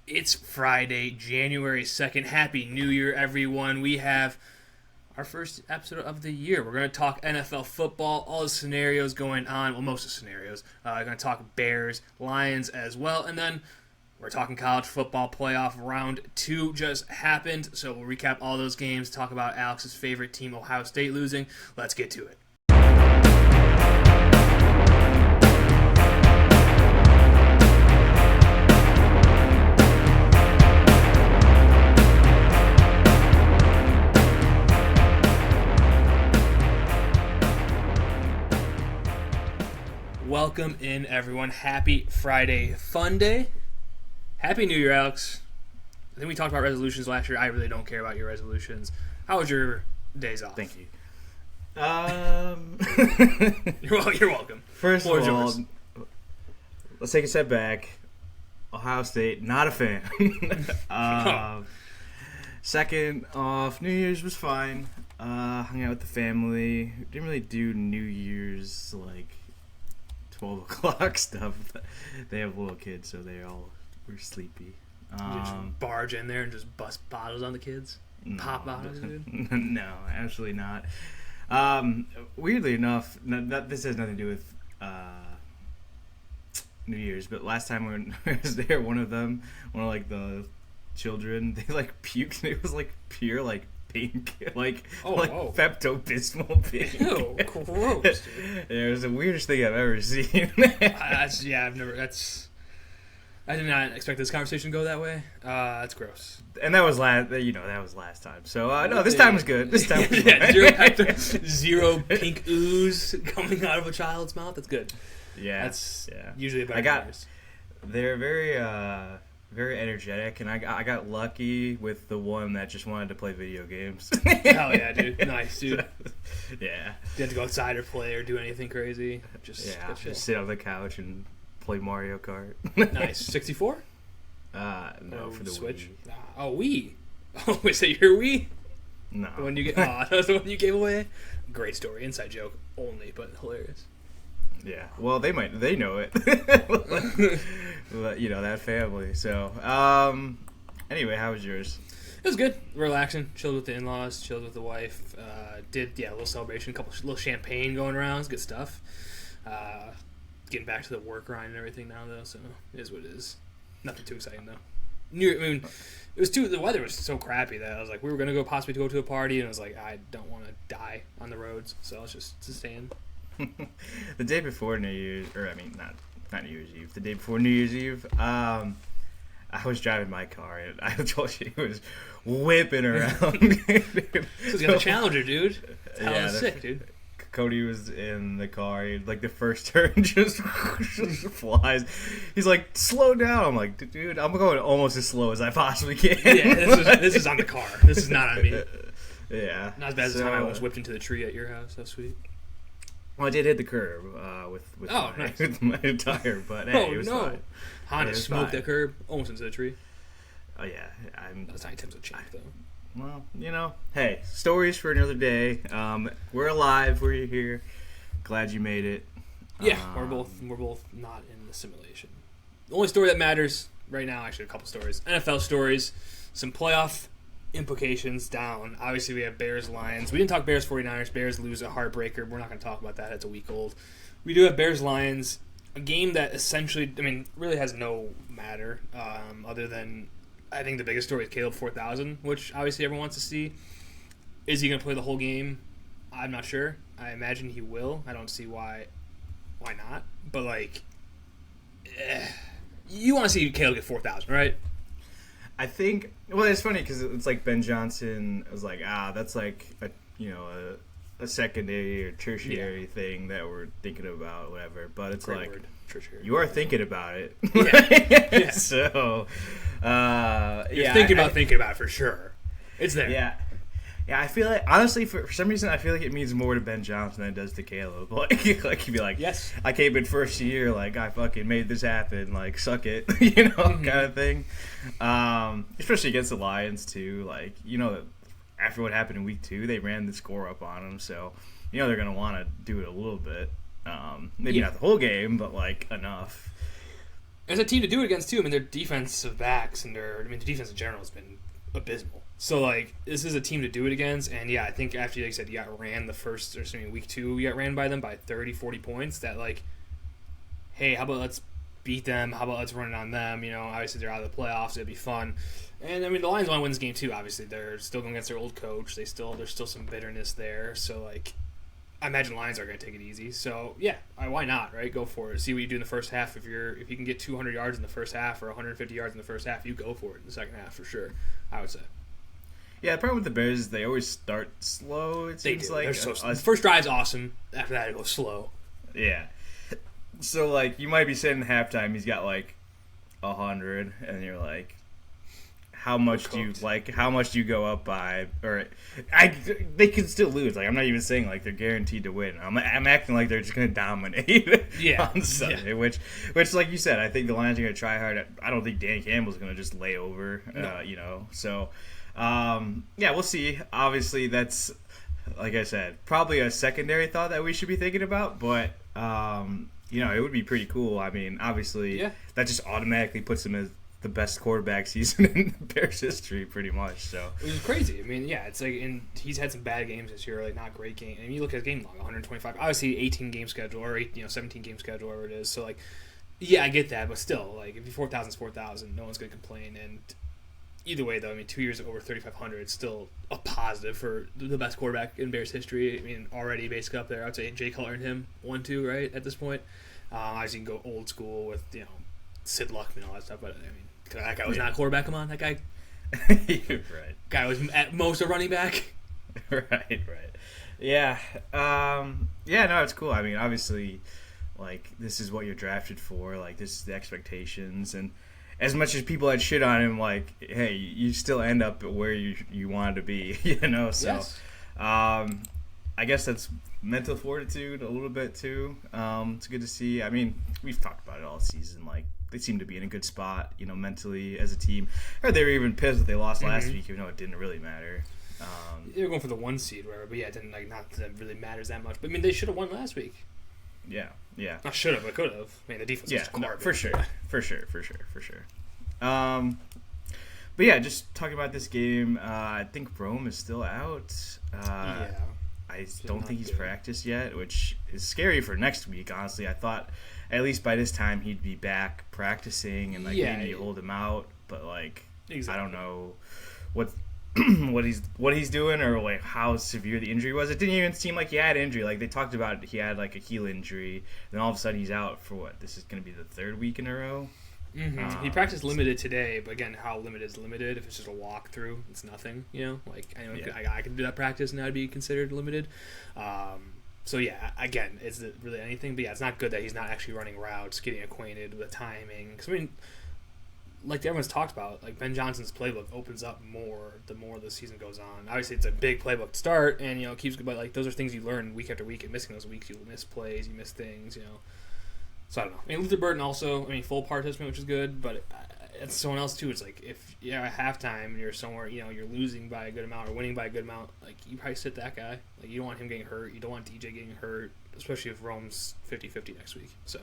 It's Friday, January 2nd. Happy New Year, everyone. We have our first episode of the year. We're going to talk NFL football, all the scenarios going on. Well, most of the scenarios. We're going to talk Bears, Lions as well. And then we're talking college football playoff. Round 2 just happened. So we'll recap all those games, talk about Alex's favorite team, Ohio State, losing. Let's get to it. Welcome in, everyone. Happy Friday Fun Day. Happy New Year, Alex. I think we talked about resolutions last year. I really don't care about your resolutions. How was your days off? Thank you. You're welcome. First of all, let's take a step back. Ohio State, not a fan. Second off, New Year's was fine. Hung out with the family. Didn't really do New Year's, 12 o'clock stuff. They have little kids, so they all were sleepy. Just barge in there and just bust bottles on the kids? No, Pop bottles, dude? No, absolutely not. Weirdly enough, this has nothing to do with New Year's, but last time when I was there, one of the children, they puked, and it was pure pink, Pepto-Bismol pink. Ew, gross, dude. It was the weirdest thing I've ever seen. I did not expect this conversation to go that way. That's gross. And that was last time. So no, this time was good. This time was zero pink ooze coming out of a child's mouth. That's good. Yeah, that's usually a better. They're very very energetic, and I got lucky with the one that just wanted to play video games. Hell yeah, dude! Nice, dude. Yeah. Didn't have to go outside or play or do anything crazy. Just sit on the couch and play Mario Kart. Nice. 64? No, for the Switch. Wii. Oh, Wii. Oh, is that your Wii? No. The one you get? That was the one you gave away. Great story, inside joke only, but hilarious. Yeah. Well, they know it. But, that family. So, anyway, how was yours? It was good. Relaxing. Chilled with the in-laws. Chilled with the wife. Did a little celebration. Little champagne going around. It's good stuff. Getting back to the work grind and everything now, though. So it is what it is. Nothing too exciting though. The weather was so crappy that I was like, we were gonna possibly go to a party, and I was like, I don't want to die on the roads, so let's just stay in. The day before New Year's, not New Year's Eve. The day before New Year's Eve, I was driving my car, and I told you it was whipping around. He's got a Challenger, dude. It's sick, dude. Cody was in the car. The first turn just flies. He's like, slow down. I'm like, dude, I'm going almost as slow as I possibly can. Yeah, this is on the car. This is not on me. Yeah. Not as bad as the time I almost whipped into the tree at your house. That's sweet. Well, I did hit the curb with my tire, but hey, it was fine. Honda smoked that curb almost into the tree. Oh, yeah. That's not times of change, though. Well, hey, stories for another day. We're alive. We're here. Glad you made it. Yeah, we're both not in the simulation. The only story that matters right now, actually, a couple stories. NFL stories, some playoff implications down. Obviously, we have Bears Lions. We didn't talk Bears 49ers. Bears lose a heartbreaker. We're not going to talk about that. It's a week old. We do have Bears Lions, a game that essentially, really has no matter other than. I think the biggest story is Caleb 4000, which obviously everyone wants to see. Is he going to play the whole game? I'm not sure. I imagine he will. I don't see why not. But, you want to see Caleb get 4,000, right? I think, it's funny because it's like Ben Johnson was like, that's a secondary or tertiary thing that we're thinking about, whatever. But it's Great word. Tertiary. You are thinking about it. Yeah. So, you're thinking about it for sure. It's there. Yeah. Yeah, I feel like, honestly, for some reason, I feel like it means more to Ben Johnson than it does to Caleb. He'd be like, yes, I came in first year, I fucking made this happen, suck it, kind of thing. Especially against the Lions, too. After what happened in week 2, they ran the score up on them, so, they're going to want to do it a little bit. Maybe not the whole game, but, enough. As a team to do it against too, I mean, their defensive backs and their defense in general has been abysmal. So like, this is a team to do it against, and yeah, I think after like you said, you got ran week 2, you got ran by them by 30, 40 points. That like, hey, how about let's beat them? How about let's run it on them? Obviously they're out of the playoffs. It'd be fun. And I mean, the Lions want to win this game too. Obviously, they're still going against their old coach. There's still some bitterness there. So like, I imagine the Lions are going to take it easy. So yeah, why not? Right, go for it. See what you do in the first half. If you can get 200 yards in the first half or 150 yards in the first half, you go for it in the second half for sure. I would say. Yeah, the problem with the Bears is they always start slow. It seems like the first drive's awesome. After that, it goes slow. Yeah. So like, you might be sitting at halftime. He's got like 100, and you're like, how much do you go up by? Or they could still lose. Like, I'm not even saying like they're guaranteed to win. I'm acting like they're just going to dominate on Sunday. Yeah. Which like you said, I think the Lions are going to try hard. I don't think Dan Campbell's going to just lay over. No. So yeah, we'll see. Obviously, that's, like I said, probably a secondary thought that we should be thinking about. But it would be pretty cool. I mean, obviously, that just automatically puts him as the best quarterback season in Bears history, pretty much. So it was crazy. I mean, yeah, it's like, and he's had some bad games this year, like not great games. I mean, you look at his game log, 125, obviously 18 game schedule or 17 game schedule, whatever it is. So like, yeah, I get that, but still, like, if you 4,000 is 4,000, no one's gonna complain. And either way, though, I mean, 2 years over 3,500, it's still a positive for the best quarterback in Bears history. I mean, already basically up there. I'd say Jay Cutler and him 1-2, right at this point. Obviously, you can go old school with Sid Luckman and all that stuff, but I mean, that guy was not a quarterback. Come on, that guy. Right. Guy was at most a running back. Right. Yeah. No, it's cool. I mean, obviously, like, this is what you're drafted for. Like, this is the expectations. And as much as people had shit on him, like, hey, you still end up where you wanted to be, So, yes. I guess that's mental fortitude a little bit, too. It's good to see. I mean, we've talked about it all season. Like, they seem to be in a good spot, mentally as a team. Or they were even pissed that they lost last week, even though it didn't really matter. They were going for the 1 seed, whatever. But yeah, it didn't not that it really matters that much. But I mean, they should have won last week. Yeah. Not should have, but could have. I mean, the defense was garbage. For sure. But yeah, just talking about this game, I think Rome is still out. I don't think he's practiced yet, which is scary for next week, honestly. I thought at least by this time he'd be back practicing and maybe you hold him out, but exactly. I don't know what he's doing or like how severe the injury was. It didn't even seem like he had injury. Like, they talked about he had like a heel injury, then all of a sudden he's out for what? This is going to be the 3rd week in a row. Mm-hmm. He practiced limited today, but again, how limited is limited? If it's just a walkthrough, it's nothing. I could do that practice and that'd be considered limited. So yeah, again, is it really anything? But yeah, it's not good that he's not actually running routes, getting acquainted with the timing. Because I mean, like everyone's talked about, like Ben Johnson's playbook opens up more the more the season goes on. Obviously, it's a big playbook to start, and it keeps. But like those are things you learn week after week, and missing those weeks, you miss plays, you miss things, So I don't know. I mean, Luther Burton also, full participant, which is good, but it's someone else too. It's like if you're at halftime and you're somewhere, you're losing by a good amount or winning by a good amount, like you probably sit that guy. Like you don't want him getting hurt. You don't want DJ getting hurt, especially if Rome's 50-50 next week. So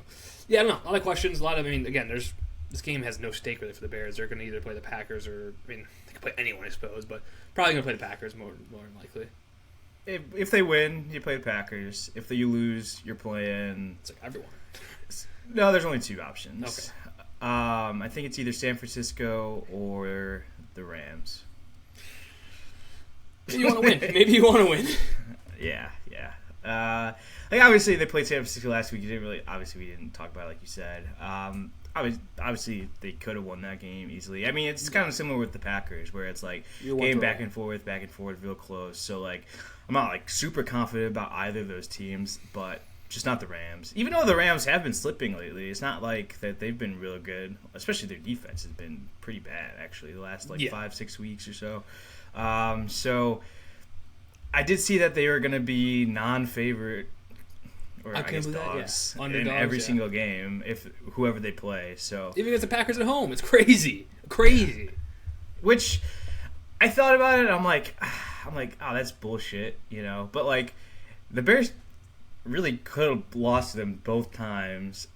yeah, I don't know. A lot of questions. Again, this game has no stake really for the Bears. They're going to either play the Packers or they can play anyone, I suppose, but probably going to play the Packers more than likely. If they win, you play the Packers. If you lose, you're playing. It's like everyone. No, there's only 2 options. Okay. I think it's either San Francisco or the Rams. Maybe you want to win. Yeah. Obviously they played San Francisco last week. Obviously we didn't talk about it like you said. Obviously they could have won that game easily. I mean, it's kind of similar with the Packers, where it's like game back and forth, real close. So I'm not super confident about either of those teams, but just not the Rams. Even though the Rams have been slipping lately, it's not like that they've been real good. Especially their defense has been pretty bad, actually, the last 5-6 weeks or so. So I did see that they were going to be non-favorite, or I guess dogs, in every single game, if whoever they play. So even against the Packers at home, it's crazy. Which I thought about it. I'm like, oh, that's bullshit, But the Bears really could have lost to them both times,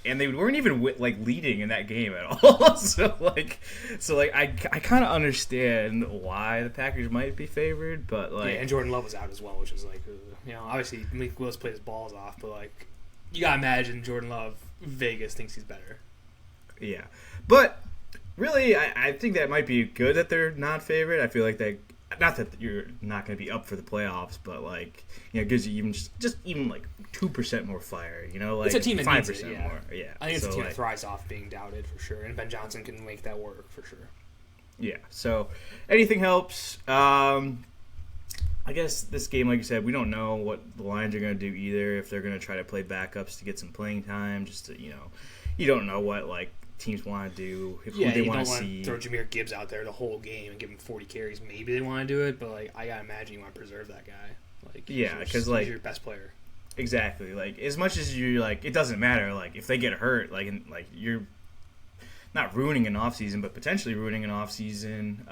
and they weren't even leading in that game at all. so I kind of understand why the Packers might be favored, but and Jordan Love was out as well, which is obviously Malik Willis played his balls off, but you gotta imagine Jordan Love, Vegas thinks he's better. Yeah, but really, I think that might be good that they're not favored. I feel like that. Not that you're not going to be up for the playoffs, but it gives you even 2% more fire. It's a team that 5% needs it, more. Yeah, I think it's a team that thrives off being doubted for sure, and Ben Johnson can make that work for sure. Yeah. So anything helps. I guess this game, like you said, we don't know what the Lions are going to do either. If they're going to try to play backups to get some playing time, just to you don't know what teams want to do, who they want to see. Throw Jahmyr Gibbs out there the whole game and give him 40 carries. Maybe they want to do it, but I gotta imagine you want to preserve that guy. Because he's your best player. Exactly. As much as you it doesn't matter. If they get hurt, you're not ruining an off season, but potentially ruining an off season.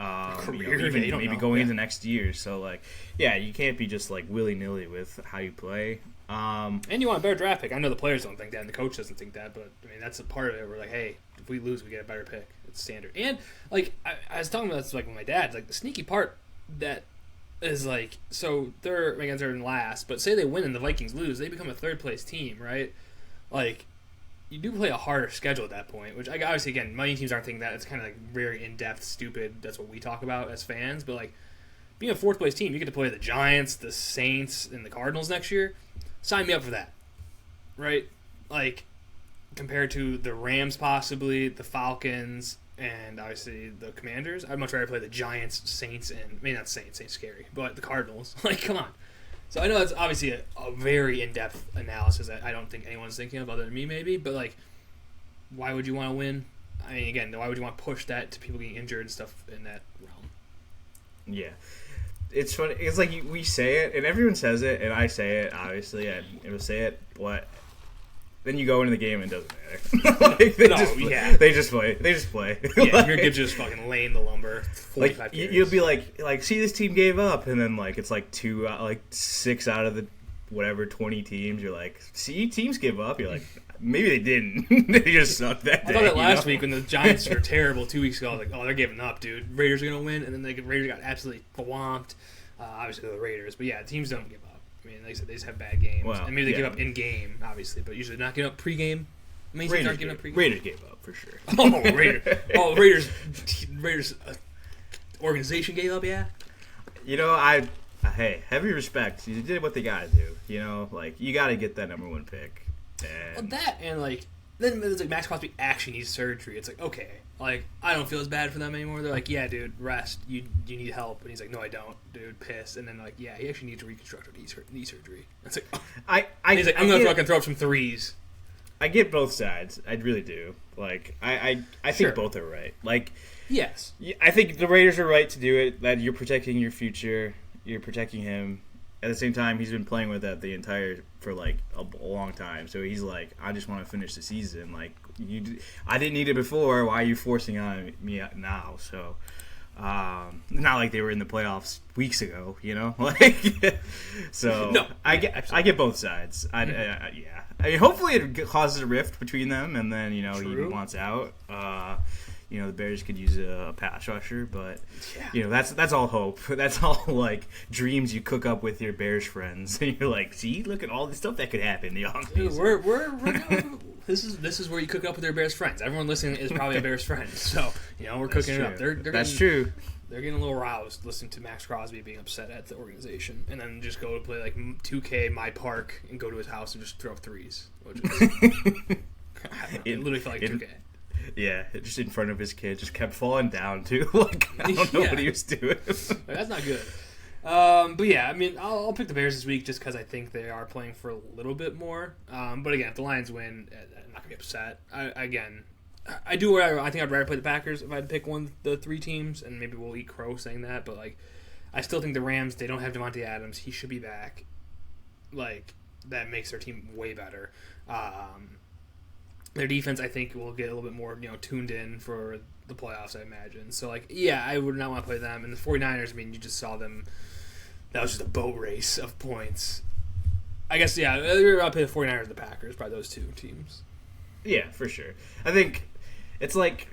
Maybe going into next year. So you can't be just willy nilly with how you play. And you want a better draft pick. I know the players don't think that, and the coach doesn't think that, but that's a part of it. We're hey, if we lose, we get a better pick. It's standard. And I was talking about this with my dad. The sneaky part that is so they're in last, but say they win and the Vikings lose, they become a third place team, right? You do play a harder schedule at that point, which obviously again, many teams aren't thinking that. It's kind of very in depth, stupid. That's what we talk about as fans. But being a fourth place team, you get to play the Giants, the Saints, and the Cardinals next year. Sign me up for that, right? Compared to the Rams, possibly the Falcons, and obviously the Commanders, I'd much rather play the Giants, Saints, and not Saints scary, but the Cardinals. Come on. So I know that's obviously a very in-depth analysis that I don't think anyone's thinking of other than me, maybe. But why would you want to win? Again, why would you want to push that to people getting injured and stuff in that realm? Yeah. It's funny. It's we say it, and everyone says it, and I say it, obviously. I will say it, but then you go into the game and it doesn't matter. They just play. Yeah, your Gibbs just fucking laying the lumber. 45 carries. You'll be see, this team gave up, and then it's 6 out of the 20 teams. You're see, teams give up. You're maybe they didn't. They just sucked that day. I thought that last week when the Giants were terrible 2 weeks ago. I was they're giving up, dude. Raiders are going to win. And then the Raiders got absolutely thwomped. Obviously, the Raiders. But yeah, teams don't give up. Like I said, they just have bad games. Well, and maybe they give up in-game, obviously. But usually not giving up pre-game. Raiders aren't giving up pre-game. Raiders gave up, for sure. Raiders organization gave up, yeah? Hey, heavy respect. You did what they got to do. You got to get that number 1 pick. Well, that and then it's Max Crosby actually needs surgery. It's okay. I don't feel as bad for them anymore. They're yeah, dude, rest. You need help. And he's no, I don't, dude. Pissed. And then yeah, he actually needs a reconstructive knee surgery. It's he's I'm gonna fucking throw up some threes. I get both sides. I really do. I think both are right. Yes. I think the Raiders are right to do it. That you're protecting your future. You're protecting him. At the same time, he's been playing with that for a long time. So he's I just want to finish the season. I didn't need it before. Why are you forcing on me now? So, not like they were in the playoffs weeks ago, So no, I get both sides. Yeah. Hopefully it causes a rift between them, and then he wants out. The Bears could use a pass rusher, but that's all hope. That's all dreams you cook up with your Bears friends, and you're see, look at all the stuff that could happen in the offseason. We're this is where you cook up with your Bears friends. Everyone listening is probably a Bears friend, so we're cooking it up. That's true. They're getting a little roused listening to Max Crosby being upset at the organization, and then just go to play 2K My Park and go to his house and just throw up threes. Which is, it literally felt like 2K. Yeah, just in front of his kid, just kept falling down too. I don't know what he was doing. That's not good. But yeah, I'll pick the Bears this week just because I think they are playing for a little bit more. But again, if the Lions win, I'm not gonna be upset. I think I'd rather play the Packers if I had to pick one of the 3 teams, and maybe we'll eat crow saying that. But I still think the Rams, they don't have Devontae Adams. He should be back. That makes their team way better. Their defense, I think, will get a little bit more, tuned in for the playoffs, I imagine. So, I would not want to play them. And the 49ers, you just saw them. That was just a boat race of points. I guess, yeah, I'll play the 49ers and the Packers, probably those 2 teams. Yeah, for sure. I think it's like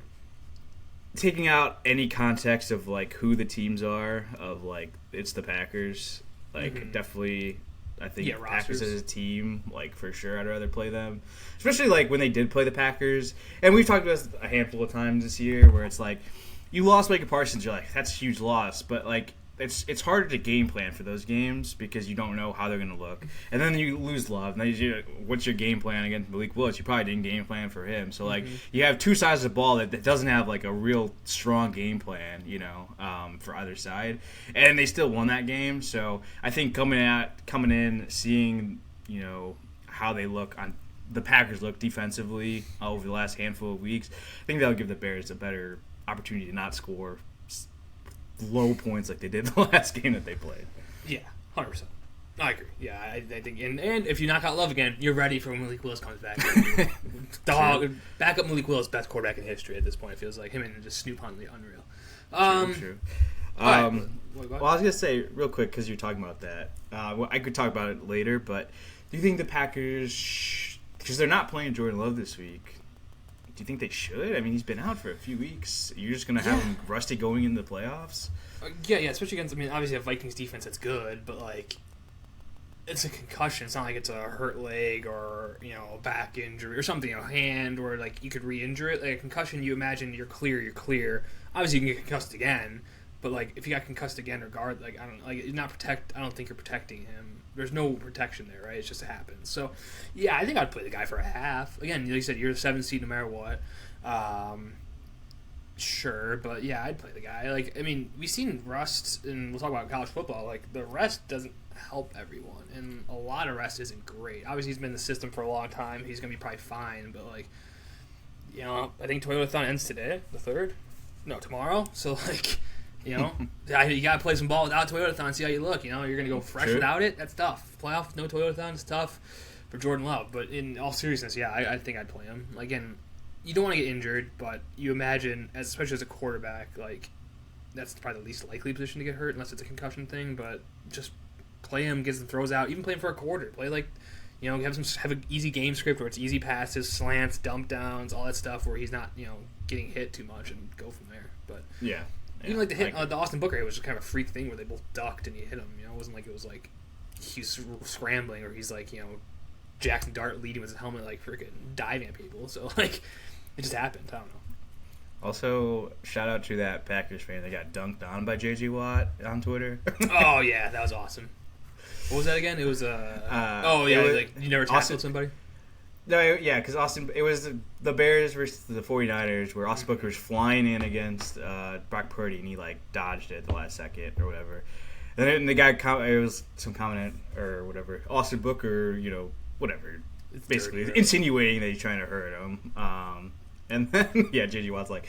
taking out any context of like who the teams are, of like it's the Packers. Like definitely, I think Packers as a team, like for sure, I'd rather play them. Especially like when they did play the Packers, and we've talked about this a handful of times this year, where it's like you lost Micah Parsons, you're like that's a huge loss, but like it's harder to game plan for those games because you don't know how they're going to look. And then you lose Love. And then what's your game plan against Malik Willis? You probably didn't game plan for him. So, like, you have two sides of the ball that doesn't have, like, a real strong game plan, for either side. And they still won that game. So, I think coming in, seeing, how they look on the Packers look defensively over the last handful of weeks, I think that'll give the Bears a better opportunity to not score low points like they did the last game that they played. Yeah, 100%. I agree. Yeah, I think, and if you knock out Love again, you're ready for when Malik Willis comes back. Back up Malik Willis, best quarterback in history at this point. It feels like him and just Snoop Huntley, unreal. True. Well, I was gonna say real quick because you're talking about that. I could talk about it later, but do you think the Packers, because they're not playing Jordan Love this week, do you think they should? I mean, he's been out for a few weeks. You're just going to have him rusty going into the playoffs? Yeah, especially against, obviously a Vikings defense that's good, but, like, it's a concussion. It's not like it's a hurt leg or, a back injury or something, a hand, or, like, you could re-injure it. Like, a concussion, you imagine you're clear. Obviously, you can get concussed again, but, like, if you got concussed again, I don't think you're protecting him. There's no protection there, right? It's just happens. So, yeah, I think I'd play the guy for a half. Again, like you said, you're the 7th seed no matter what. Sure, but yeah, I'd play the guy. Like, we've seen rust, and we'll talk about college football. Like, the rest doesn't help everyone, and a lot of rest isn't great. Obviously, he's been in the system for a long time. He's going to be probably fine, but, like, I think Toyotathon ends today, the 3rd. No, tomorrow. So, like, you got to play some ball without Toyotathon, see how you look. You're going to go fresh without it. That's tough. Playoff, no Toyotathon is tough for Jordan Love. But in all seriousness, yeah, I think I'd play him. Again, you don't want to get injured, but you imagine, especially as a quarterback, like, that's probably the least likely position to get hurt unless it's a concussion thing. But just play him, get some throws out, even play him for a quarter. Play like, have an easy game script where it's easy passes, slants, dump downs, all that stuff where he's not, getting hit too much, and go from there. But yeah. Even like the hit, the Austin Booker, it was just kind of a freak thing where they both ducked and he hit him. It wasn't like it was like he's scrambling or he's like Jackson Dart leading with his helmet like freaking diving at people. So like it just happened. I don't know. Also, shout out to that Packers fan that got dunked on by J.J. Watt on Twitter. Oh yeah, that was awesome. What was that again? It was like you never tackled somebody. No, yeah, because it was the Bears versus the 49ers where Austin Booker was flying in against Brock Purdy and he like dodged it at the last second or whatever. And then the guy, it was some comment or whatever, Austin Booker, whatever, it's basically dirty, insinuating that he's trying to hurt him. And then, yeah, J.J. Watt's like,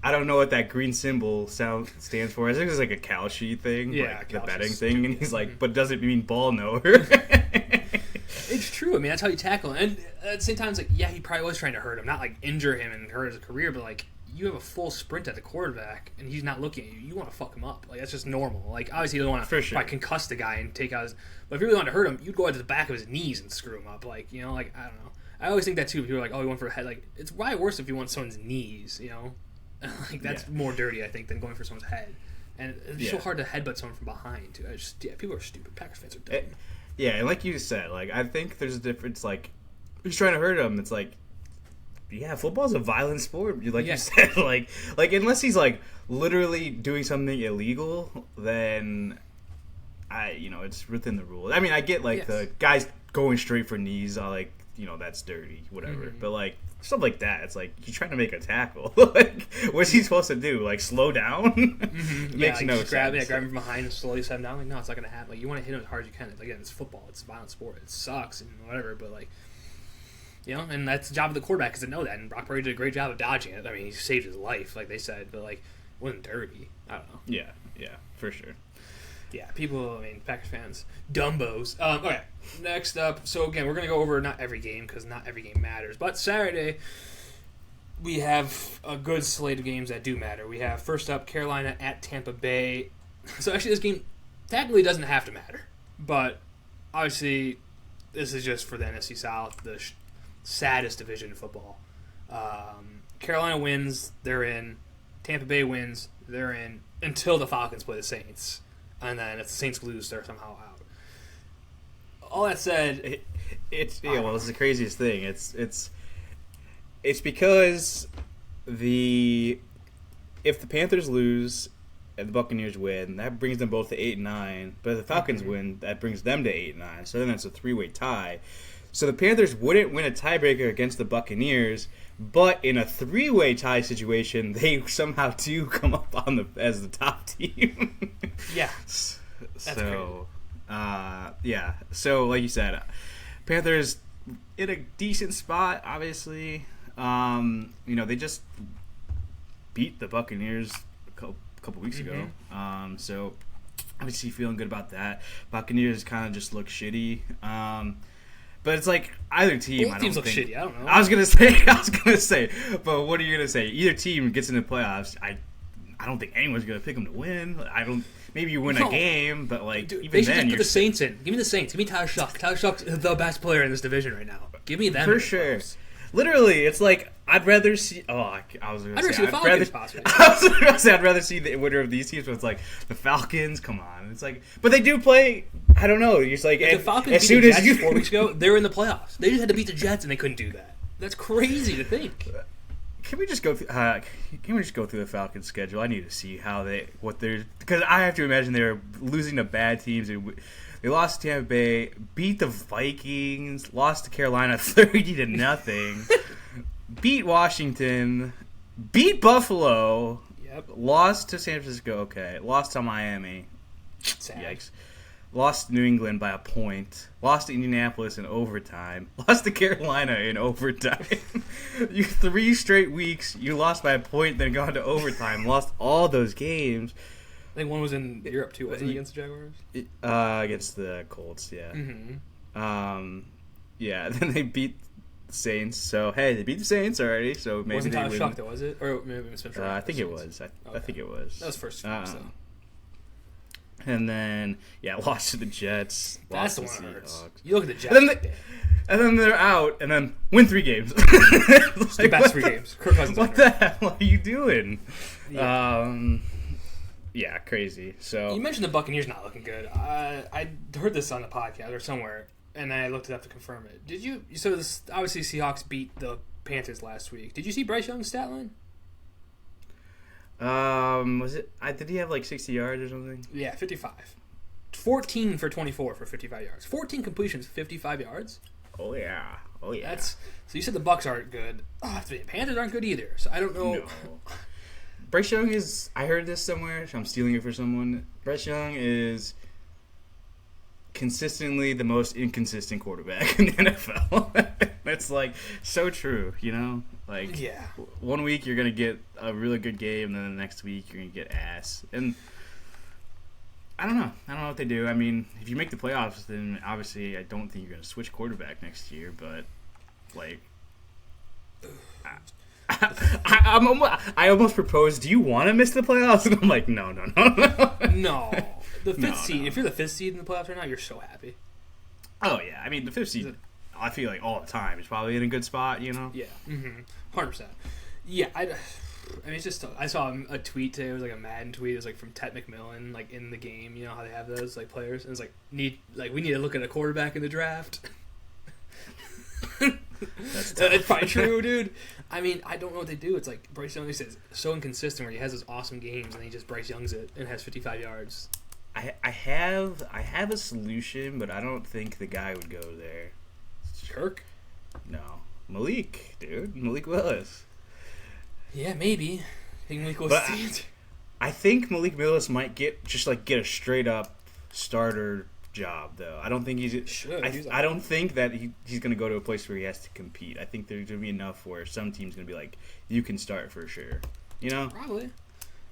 I don't know what that green symbol stands for. I think it's like a cow sheet thing, like the betting thing. And he's like, but does it mean ball knower? It's true. That's how you tackle him. And at the same time, it's like, yeah, he probably was trying to hurt him. Not like injure him and hurt his career, but like you have a full sprint at the quarterback and he's not looking at you. You want to fuck him up. Like that's just normal. Like obviously you don't want to concuss the guy and take out his. But if you really want to hurt him, you'd go to the back of his knees and screw him up. Like like I don't know. I always think that too. People are like, oh, he went for a head. Like it's probably worse if you want someone's knees. Like that's more dirty, I think, than going for someone's head. And it's so hard to headbutt someone from behind too. People are stupid. Packers fans are dumb. Yeah, and like you said, like I think there's a difference. Like he's trying to hurt him. It's like, yeah, football's a violent sport. You said, like unless he's like literally doing something illegal, then it's within the rules. I get like the guys going straight for knees. Like that's dirty, whatever. Mm-hmm. But like stuff like that, it's like you're trying to make a tackle. Like what's he supposed to do? Like slow down? Mm-hmm. Makes no sense. Grab him from behind and slowly set him down. Like no, it's not gonna happen. Like you want to hit him as hard as you can. Again, it's football. It's a violent sport. It sucks and whatever. But like and that's the job of the quarterback is to know that. And Brock Purdy did a great job of dodging it. He saved his life, like they said. But like it wasn't dirty. I don't know. Yeah, for sure. Yeah, people, Packers fans, dumbos. Okay, next up. So, again, we're going to go over not every game because not every game matters. But Saturday, we have a good slate of games that do matter. We have, first up, Carolina at Tampa Bay. So, actually, this game technically doesn't have to matter. But, obviously, this is just for the NFC South. saddest division in football. Carolina wins, they're in. Tampa Bay wins, they're in until the Falcons play the Saints, and then if the Saints lose, they're somehow out. All that said, the craziest thing. It's because if the Panthers lose and the Buccaneers win, that brings them both to 8-9. But if the Falcons win, that brings them to 8-9. So then it's a 3-way tie. So the Panthers wouldn't win a tiebreaker against the Buccaneers, but in a 3-way tie situation, they somehow do come up as the top team. Yeah. So, yeah. So, like you said, Panthers in a decent spot, obviously. They just beat the Buccaneers a couple weeks ago. So, obviously feeling good about that. Buccaneers kind of just look shitty. But it's like either team. Both teams look shitty. I don't know. I was gonna say. But what are you gonna say? Either team gets into the playoffs. I don't think anyone's gonna pick them to win. Maybe you win a game, but Dude, even they should then, just put the Saints in. Give me the Saints. Give me Tyler Shuck. Tyler Shuck's the best player in this division right now. Give me them for sure. Literally, it's like I'd rather see. I'd rather see the Falcons possibly. I was going to say I'd rather see the winner of these teams, but it's like the Falcons. Come on, it's like, but they do play. I don't know. It's like the Falcons beat the Jets 4 weeks ago. They were in the playoffs. They just had to beat the Jets, and they couldn't do that. That's crazy to think. Can we just go through? The Falcons' schedule? I need to see because I have to imagine they're losing to bad teams. They lost to Tampa Bay, beat the Vikings, lost to Carolina 30-0, beat Washington, beat Buffalo, lost to San Francisco, lost to Miami, yikes, lost to New England by a point, lost to Indianapolis in overtime, lost to Carolina in overtime. 3 straight weeks, you lost by a point, then gone to overtime, lost all those games. I think one was in Europe too, wasn't it, against the Jaguars? Against the Colts, yeah. Then they beat the Saints. So, hey, they beat the Saints already, so maybe wasn't they Tyler win. Shuck, though, was it? Or maybe it was Spencer. I think it was. I think it was. That was first game, so. And then, lost to the Jets. That's lost the one to that hurts. Seahawks. You look at the Jets. And then they're out, and then win 3 games. It's the best 3 games. Kirk Cousins. What the hell are you doing? Yeah. Crazy. So you mentioned the Buccaneers not looking good. I heard this on the podcast or somewhere, and I looked it up to confirm it. Did you? So obviously Seahawks beat the Panthers last week. Did you see Bryce Young's stat line? Was it? Did he have 60 yards or something? Yeah, 55. 14 for 24 for 55 yards. 14 completions, 55 yards. Oh yeah. So you said the Bucs aren't good. The Panthers aren't good either. So I don't know. No. Bryce Young is. I heard this somewhere. So I'm stealing it for someone. Bryce Young is consistently the most inconsistent quarterback in the NFL. That's so true. Yeah. One week you're gonna get a really good game, and then the next week you're gonna get ass. And I don't know what they do. I mean, if you make the playoffs, then obviously I don't think you're gonna switch quarterback next year. But I almost proposed, do you want to miss the playoffs? And I'm like, no. No. The 5th seed, if you're the 5th seed in the playoffs right now, you're so happy. Oh, yeah. I mean, the 5th seed, I feel like all the time, is probably in a good spot, Yeah. 100%. Yeah, I mean, it's just, I saw a tweet today, it was a Madden tweet, it was from Ted McMillan, in the game, you know how they have those, players, and it's we need to look at a quarterback in the draft. That's It's probably true, dude. I mean, I don't know what they do. It's Bryce Young is so inconsistent where he has his awesome games and he just Bryce Youngs it and has 55 yards. I have a solution, but I don't think the guy would go there. Kirk? No. Malik, dude. Malik Willis. Yeah, maybe. Malik Willis. I think Malik Willis might get a straight up starter job, though. I don't think he's should. I don't think that he's going to go to a place where he has to compete. I think there's going to be enough where some team's going to be you can start for sure. Probably.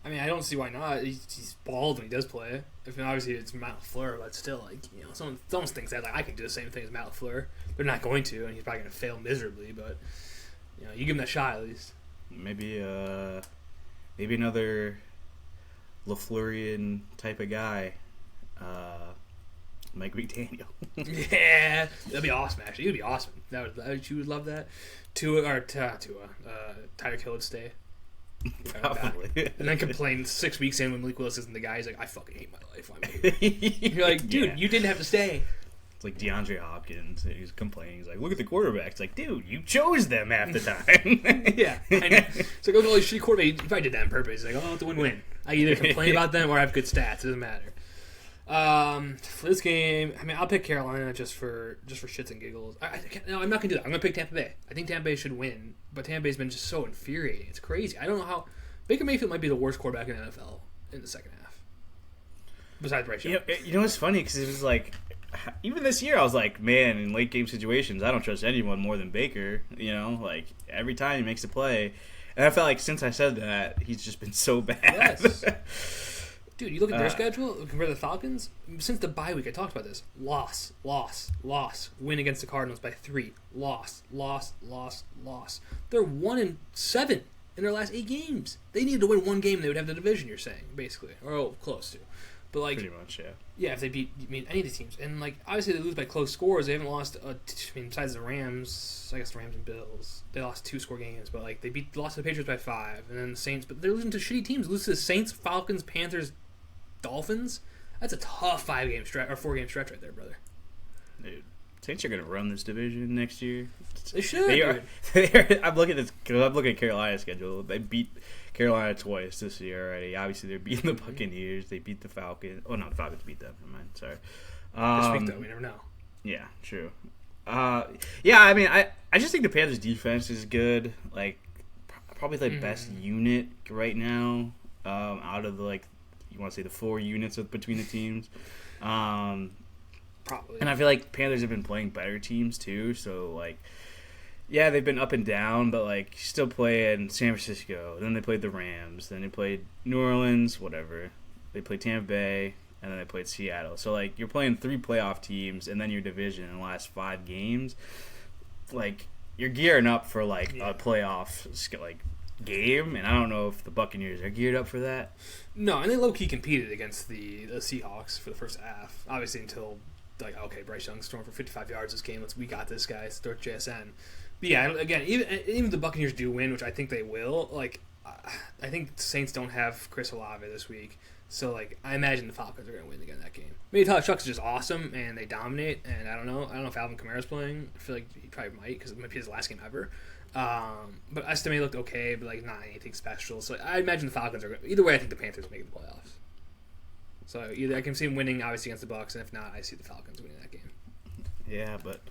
I mean, I don't see why not. He's bald when he does play. Obviously it's Matt LaFleur, but still, someone thinks that I can do the same thing as Matt LaFleur. They're not going to, and he's probably going to fail miserably. But you give him that shot at least. Maybe another LaFleurian type of guy. Mike McDaniel. Yeah, that'd be awesome. Actually, it would be awesome. You would love that. Tyreek Hill would stay. Probably. And then complain 6 weeks in when Malik Willis isn't the guy. He's like, I fucking hate my life. I'm here. You're like, dude, you didn't have to stay. It's like DeAndre Hopkins. He's complaining. He's like, look at the quarterbacks. It's like, dude, you chose them half the time. Yeah, I know. It's like, oh, no, shitty quarterback. He probably did that on purpose. He's like, oh, it's a win-win. I either complain about them or have good stats. It doesn't matter. For this game, I mean, I'll pick Carolina just for shits and giggles. No, I'm not gonna do that. I'm gonna pick Tampa Bay. I think Tampa Bay should win, but Tampa Bay's been just so infuriating. It's crazy. I don't know how Baker Mayfield might be the worst quarterback in the NFL in the second half. Besides Bryce Young. You know what's funny? Because it was like, even this year, I was like, man, in late game situations, I don't trust anyone more than Baker. You know, like every time he makes a play, and I felt like since I said that, he's just been so bad. Yes. Dude, you look at their schedule compared to the Falcons. Since the bye week, I talked about this. Loss. Win against the Cardinals by 3. Loss. They're 1-7 in their last 8 games. They needed to win one game, they would have the division. You're saying, basically, or close to. But like, pretty much, yeah. Yeah, if they beat any of the teams, and like obviously they lose by close scores. They haven't lost. Besides the Rams, I guess the Rams and Bills, they lost 2-score games. But like they lost to the Patriots by 5, and then the Saints. But they're losing to shitty teams. Lose to the Saints, Falcons, Panthers, Dolphins. That's a tough 5-game stretch or 4-game stretch right there, brother. Dude, Saints are gonna run this division next year. They should. I'm looking at Carolina's schedule. They beat Carolina twice this year already. Obviously, they're beating the Buccaneers. They beat the Falcons. Oh, no, the Falcons beat them. Never mind. Sorry. This week, though, we never know. Yeah, true. Yeah, I mean, I just think the Panthers' defense is good. Like, probably the best unit right now out of the, like, you want to say the 4 units between the teams. Probably. And I feel like Panthers have been playing better teams, too. So, like, yeah, they've been up and down, but, like, still playing San Francisco. Then they played the Rams. Then they played New Orleans, whatever. They played Tampa Bay, and then they played Seattle. So, like, you're playing 3 playoff teams and then your division in the last 5 games. Like, you're gearing up for, like, a playoff, like, game. And I don't know if the Buccaneers are geared up for that. No, and they low-key competed against the Seahawks for the first half. Obviously until, like, okay, Bryce Young's throwing for 55 yards this game. We got this guy. Let's start JSN. But yeah, again, even if the Buccaneers do win, which I think they will, like, I think the Saints don't have Chris Olave this week, so like I imagine the Falcons are going to win again that game. Maybe Tyler Shucks is just awesome and they dominate, and I don't know if Alvin Kamara's playing. I feel like he probably might because it might be his last game ever. But Estime looked okay, but like not anything special. So I imagine the Falcons are either way. I think the Panthers make the playoffs. So either I can see them winning obviously against the Bucs, and if not, I see the Falcons winning that game. Yeah, but.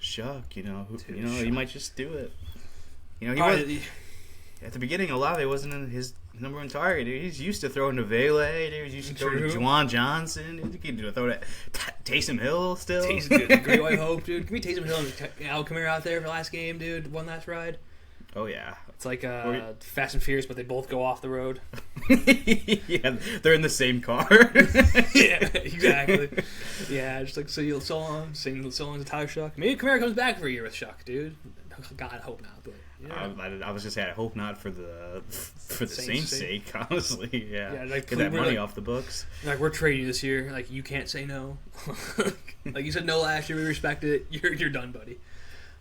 Shuck, you Dude, he might just do it. You know, he was at the beginning. Olave wasn't in his number 1 target. Dude. He's used to throwing to Vele. Dude. He's used to throwing to Juwan Johnson. Dude. He can throw that Taysom Hill still. Dude, Great White Hope, dude. Give me Taysom Hill and Al Kamara out there for last game, dude. One last ride. Oh yeah, it's like Fast and Furious, but they both go off the road. Yeah, they're in the same car. Yeah, exactly. Yeah, just like so long, sing so long to Tyler Shuck. Maybe Kamara comes back for a year with Shuck, dude. God, I hope not. But yeah. I was just saying, I hope not for the Saints' sake. Honestly, yeah. Like, get that money off the books. Like we're trading you this year. Like you can't say no. Like you said no last year, we respect it. You're done, buddy.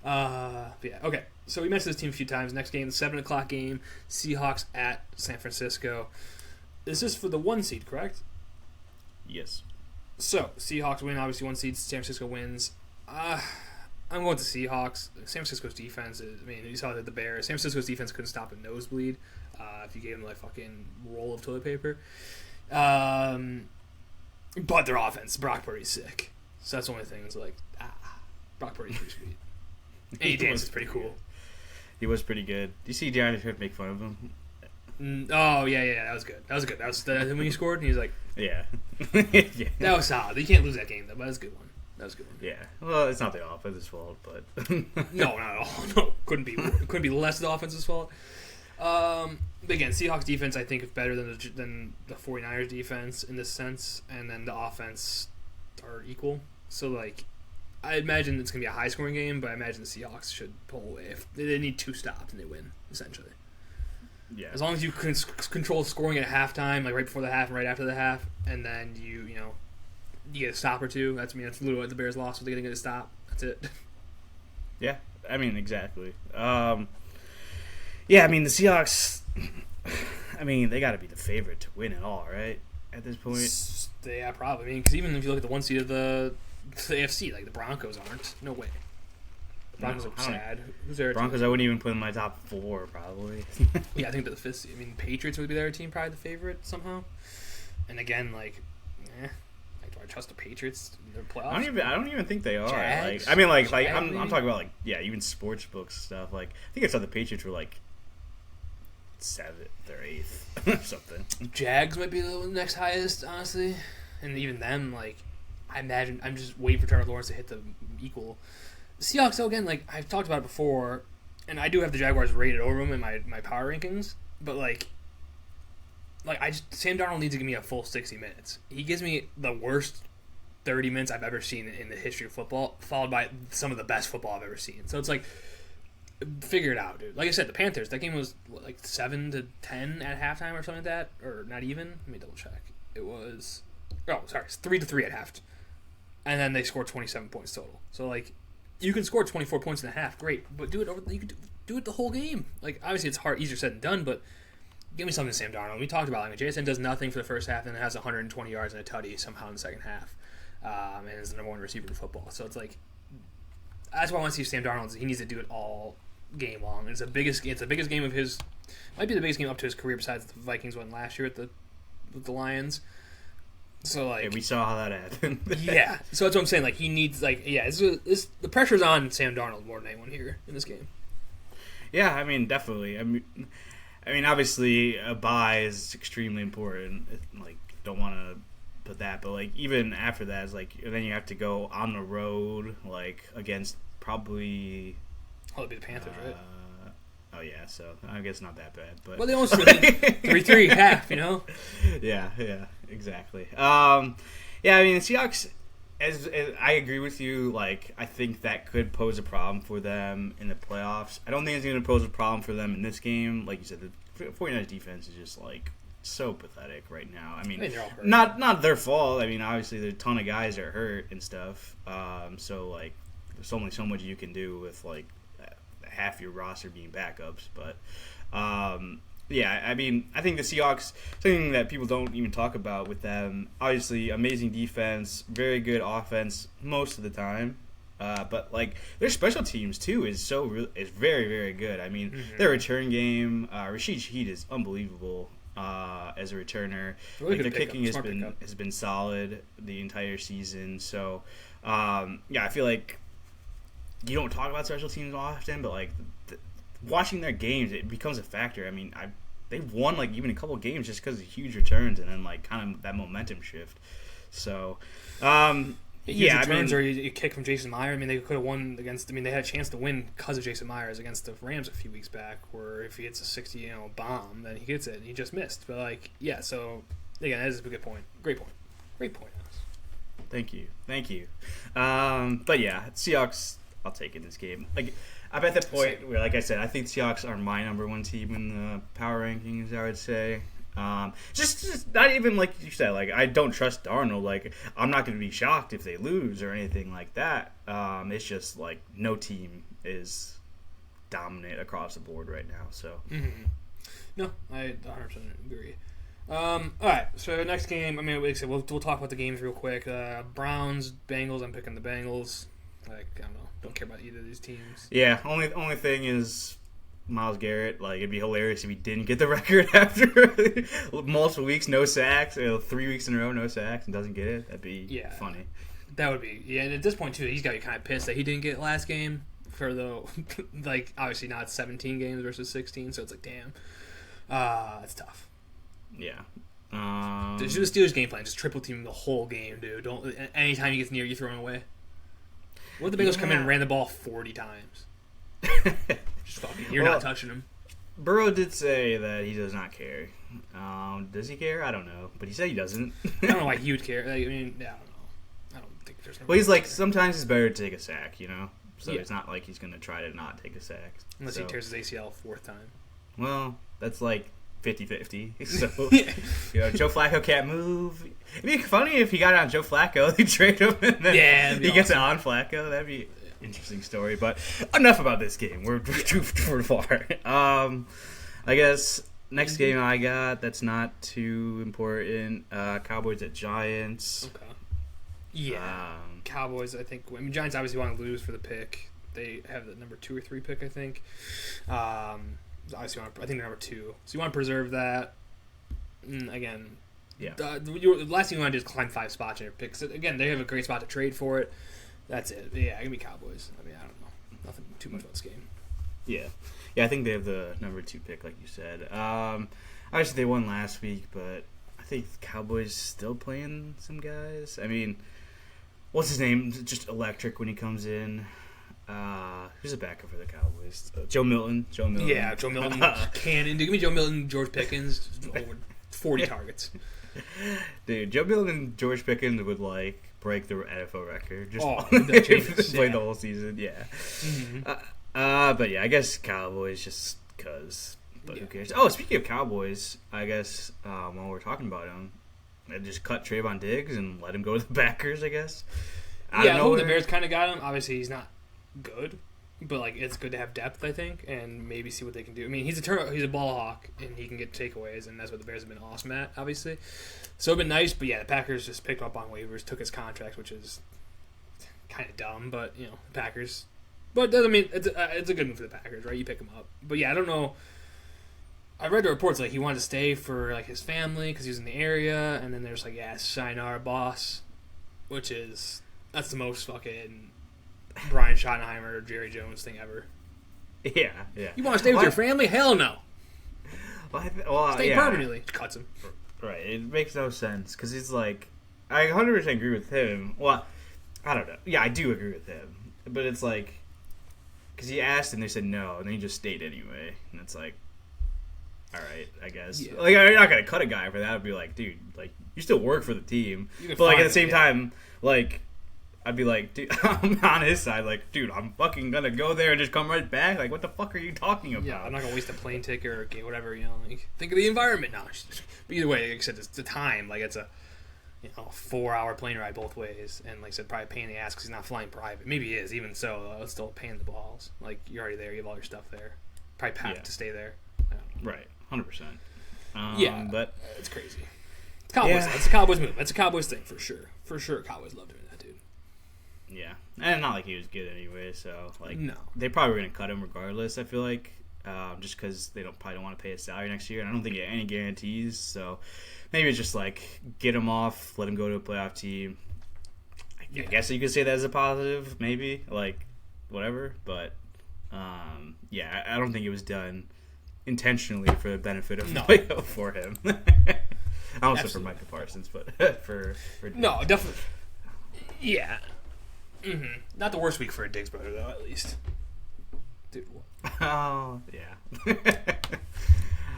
But yeah, okay. So we mentioned this team a few times. Next game, the 7:00 game, Seahawks at San Francisco. This is for the 1 seed, correct? Yes. So Seahawks win, obviously 1 seed. San Francisco wins. I'm going to Seahawks. San Francisco's defense is, I mean, you saw that the Bears. San Francisco's defense couldn't stop a nosebleed if you gave them like fucking roll of toilet paper. But their offense, Brock Purdy's sick. So that's the only thing. It's like, Brock Purdy's pretty sweet. And he dances pretty cool. He was pretty good. Do you see DeAndre Swift make fun of him? Oh, yeah, that was good. That was when he scored, and he was like... Yeah. Yeah. That was solid. You can't lose that game, though, but that was a good one. Yeah. Well, it's not the offense's fault, but... No, not at all. No, couldn't be less the offense's fault. But again, Seahawks defense, I think, is better than the 49ers defense in this sense, and then the offense are equal. So, like... I imagine it's going to be a high-scoring game, but I imagine the Seahawks should pull away. If they need 2 stops, and they win, essentially. Yeah. As long as you can control scoring at halftime, like right before the half and right after the half, and then you you get a stop or two. That's literally what the Bears lost. They're going to get a stop. That's it. Yeah, I mean, exactly. Yeah, I mean, the Seahawks, I mean, they got to be the favorite to win it all, right? At this point. Yeah, probably. I mean, because even if you look at the one seed of the AFC, like the Broncos aren't. No way. The Broncos are sad. Who's their Broncos, team? I wouldn't even put in my top 4, probably. Yeah, I think they're the 5th seed. I mean, Patriots would be their team, probably the favorite somehow. And again, like, do I trust the Patriots in their playoffs? I don't even think they are. Jags? Like, I mean, like Jags, I'm maybe? talking about like, yeah, even sports books stuff. Like, I think I saw the Patriots were like 7th or 8th or something. Jags might be the next highest, honestly. And even them, like, I imagine I'm just waiting for Trevor Lawrence to hit the equal. Seahawks, though, again, like I've talked about it before, and I do have the Jaguars rated over them in my power rankings, but like Sam Darnold needs to give me a full 60 minutes. He gives me the worst 30 minutes I've ever seen in the history of football, followed by some of the best football I've ever seen. So it's like, figure it out, dude. Like I said, the Panthers, that game was like 7-10 at halftime or something like that, or not even. Let me double check. It was, it's 3-3 at half, and then they scored 27 points total. So like, you can score 24 points in a half, great, but do it over. You can do it the whole game. Like obviously it's easier said than done, but give me something, Sam Darnold. We talked about it. Like, JSN does nothing for the first half and then has 120 yards and a tutty somehow in the second half, and is the number 1 receiver in football. So it's like, that's why I want to see Sam Darnold. He needs to do it all game long. It's the biggest game of his. Might be the biggest game up to his career besides the Vikings won last year with the Lions. So like, Yeah, we saw how that happened. yeah. So that's what I'm saying. Like he needs the pressure's on Sam Darnold more than anyone here in this game. Yeah, I mean, definitely. I mean, obviously, a bye is extremely important. Like, don't want to put that, but like even after that, is like then you have to go on the road, like against probably. Oh, it'd be the Panthers, right? Oh yeah, so I guess not that bad, but Well, they almost 3-3 half, you know. Yeah, exactly. Yeah, I mean, the Seahawks. As I agree with you, like I think that could pose a problem for them in the playoffs. I don't think it's going to pose a problem for them in this game. Like you said, the 49ers defense is just like so pathetic right now. I mean, they're all hurt. not their fault. I mean, obviously there's a ton of guys that are hurt and stuff. So like there's only so much you can do with like half your roster being backups. But yeah, I mean, I think the Seahawks, something that people don't even talk about with them, obviously amazing defense, very good offense most of the time. But like their special teams too is very, very good. I mean, their return game, Rashid Shaheed is unbelievable as a returner. Really like, their good kicking has been solid the entire season. So yeah, I feel like you don't talk about special teams often, but like watching their games, it becomes a factor. I mean, they've won like even a couple of games just because of huge returns and then like kind of that momentum shift. So, yeah, returns or you kick from Jason Myers. I mean, they could have won against. I mean, they had a chance to win because of Jason Myers against the Rams a few weeks back. Where if he hits a 60 bomb, then he gets it. And he just missed. But like, yeah. So again, that is a good point. Great point. Alice. Thank you. But yeah, Seahawks. I'll take in this game. Like, I'm at the point where, like I said, I think Seahawks are my number 1 team in the power rankings. I would say, just not even like you said. Like, I don't trust Darnold. Like, I'm not going to be shocked if they lose or anything like that. It's just like no team is dominant across the board right now. So, no, I 100% agree. All right, so next game. I mean, like I said, we'll talk about the games real quick. Browns, Bengals. I'm picking the Bengals. Like, I don't know. Don't care about either of these teams. Yeah, only thing is Myles Garrett. Like, it'd be hilarious if he didn't get the record after multiple weeks, no sacks, 3 weeks in a row, no sacks, and doesn't get it. That'd be funny. That would be. Yeah, and at this point, too, he's got to be kind of pissed that he didn't get it last game for the, like, obviously not 17 games versus 16, so it's like, damn. It's tough. Yeah. The Steelers' game plan, just triple team the whole game, dude. Don't anytime he gets near you, throw him away. What if the Bengals come in and ran the ball 40 times? Just fucking, you're not touching him. Burrow did say that he does not care. Does he care? I don't know, but he said he doesn't. I don't know why he would care. Like, I mean, yeah, I don't know. I don't think there's no. Well, he's like sometimes it's better to take a sack, you know. So it's not like he's gonna try to not take a sack unless he tears his ACL 4th time. Well, that's like 50-50. So, Joe Flacco can't move. It'd be funny if he got on Joe Flacco, they trade him, and then he gets it on Flacco. That'd be an interesting story. But enough about this game. We're too far. I guess next game I got that's not too important. Cowboys at Giants. Okay. Yeah. Cowboys, Giants obviously want to lose for the pick. They have the number 2 or 3 pick, I think. Obviously, I think they're number 2. So you want to preserve that. Again, the last thing you want to do is climb 5 spots in your picks. Again, they have a great spot to trade for it. That's it. Yeah, it's going to be Cowboys. I don't know. Nothing too much about this game. Yeah. Yeah, I think they have the number 2 pick, like you said. Obviously, they won last week, but I think the Cowboys still playing some guys. What's his name? Just electric when he comes in. Who's a backup for the Cowboys? Joe Milton. Yeah, Joe Milton. Cannon. Give me Joe Milton, George Pickens, over 40 targets. Dude, Joe Milton and George Pickens would break the NFL record. Just play the whole season. Yeah. Mm-hmm. But yeah, I guess Cowboys just because. But who cares? Oh, speaking of Cowboys, I guess while we're talking about them, they just cut Trayvon Diggs and let him go to the Packers. I guess. The Bears kind of got him. Obviously, he's not good, but it's good to have depth, I think, and maybe see what they can do. He's a ball hawk, and he can get takeaways, and that's what the Bears have been awesome at, obviously. So it'd been nice, but yeah, the Packers just picked up on waivers, took his contract, which is kind of dumb, but Packers. But it's a good move for the Packers, right? You pick him up, but yeah, I don't know. I read the reports he wanted to stay for his family because he was in the area, and then there's sayonara boss, which is that's the most fucking Brian Schottenheimer, Jerry Jones thing ever. Yeah. You want to stay with your family? Hell no. Stay permanently. Cuts him. Right. It makes no sense because he's I 100% agree with him. Well, I don't know. Yeah, I do agree with him, but it's because he asked and they said no, and then he just stayed anyway, and it's all right, I guess. Yeah. You're not gonna cut a guy for that. I'd be dude, you still work for the team, but at the same time, I'd be dude, I'm on his side. Dude, I'm fucking gonna go there and just come right back. What the fuck are you talking about? Yeah, I'm not gonna waste a plane ticket or whatever. Think of the environment now. But either way, like I said, it's the time. It's a 4-hour plane ride both ways, and like I said, probably a pain in the ass because he's not flying private. Maybe he is. Even so, it's still a pain in the balls. You're already there. You have all your stuff there. Probably packed to stay there. Right. 100%. But it's crazy. It's Cowboys. Yeah. It's a Cowboys move. It's a Cowboys thing for sure. For sure, Cowboys love doing that, dude. Yeah, and not he was good anyway. So no, they probably were gonna cut him regardless. I feel just because they probably don't want to pay his salary next year, and I don't think he had any guarantees. So maybe it's just get him off, let him go to a playoff team. I guess you could say that as a positive, maybe whatever. But I don't think it was done intentionally for the benefit of for him. I almost said for Micah Parsons, but for no, definitely, yeah. Mm-hmm. Not the worst week for a Diggs brother though, at least. Dude, what? Oh yeah.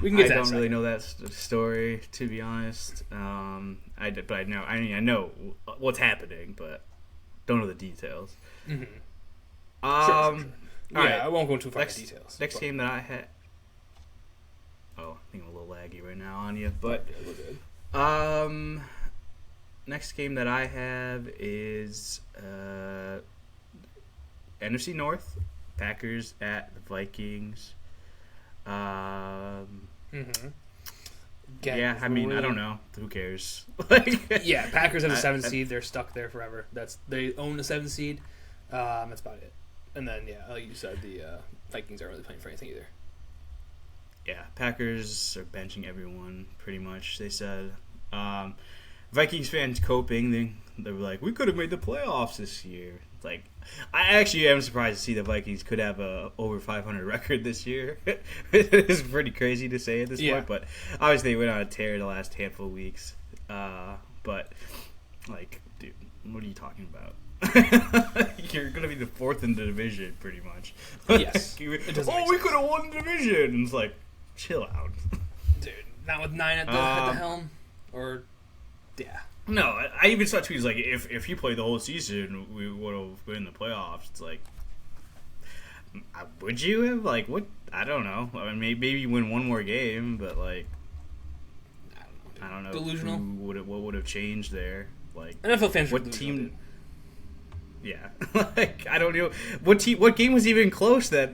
We can get. I don't really know that story, to be honest. But I know. I know what's happening, but don't know the details. Mm-hmm. Sure. All right. I won't go too far into details. Next game that I had. Oh, I think I'm a little laggy right now on you, but next game that I have is NFC North, Packers at the Vikings. Yeah, I don't know. Who cares? Yeah, Packers have the 7th seed. They're stuck there forever. They own the 7th seed. That's about it. And then, like you said, the Vikings aren't really playing for anything either. Yeah, Packers are benching everyone pretty much. They said Vikings fans coping. They were we could have made the playoffs this year. I actually am surprised to see the Vikings could have a over 500 record this year. It's pretty crazy to say at this point, but obviously they went on a tear the last handful of weeks. But dude, what are you talking about? You're gonna be the 4th in the division, pretty much. Yes. We could have won the division. And it's chill out, dude. Not with 9 at the helm, or No, I even saw tweets if you played the whole season, we would have been in the playoffs. It's Would you have like what? I don't know. I mean, maybe win one more game, but like I don't know. Delusional. What would have changed there? Like NFL fans. What team? Yeah, like I don't know what game was even close that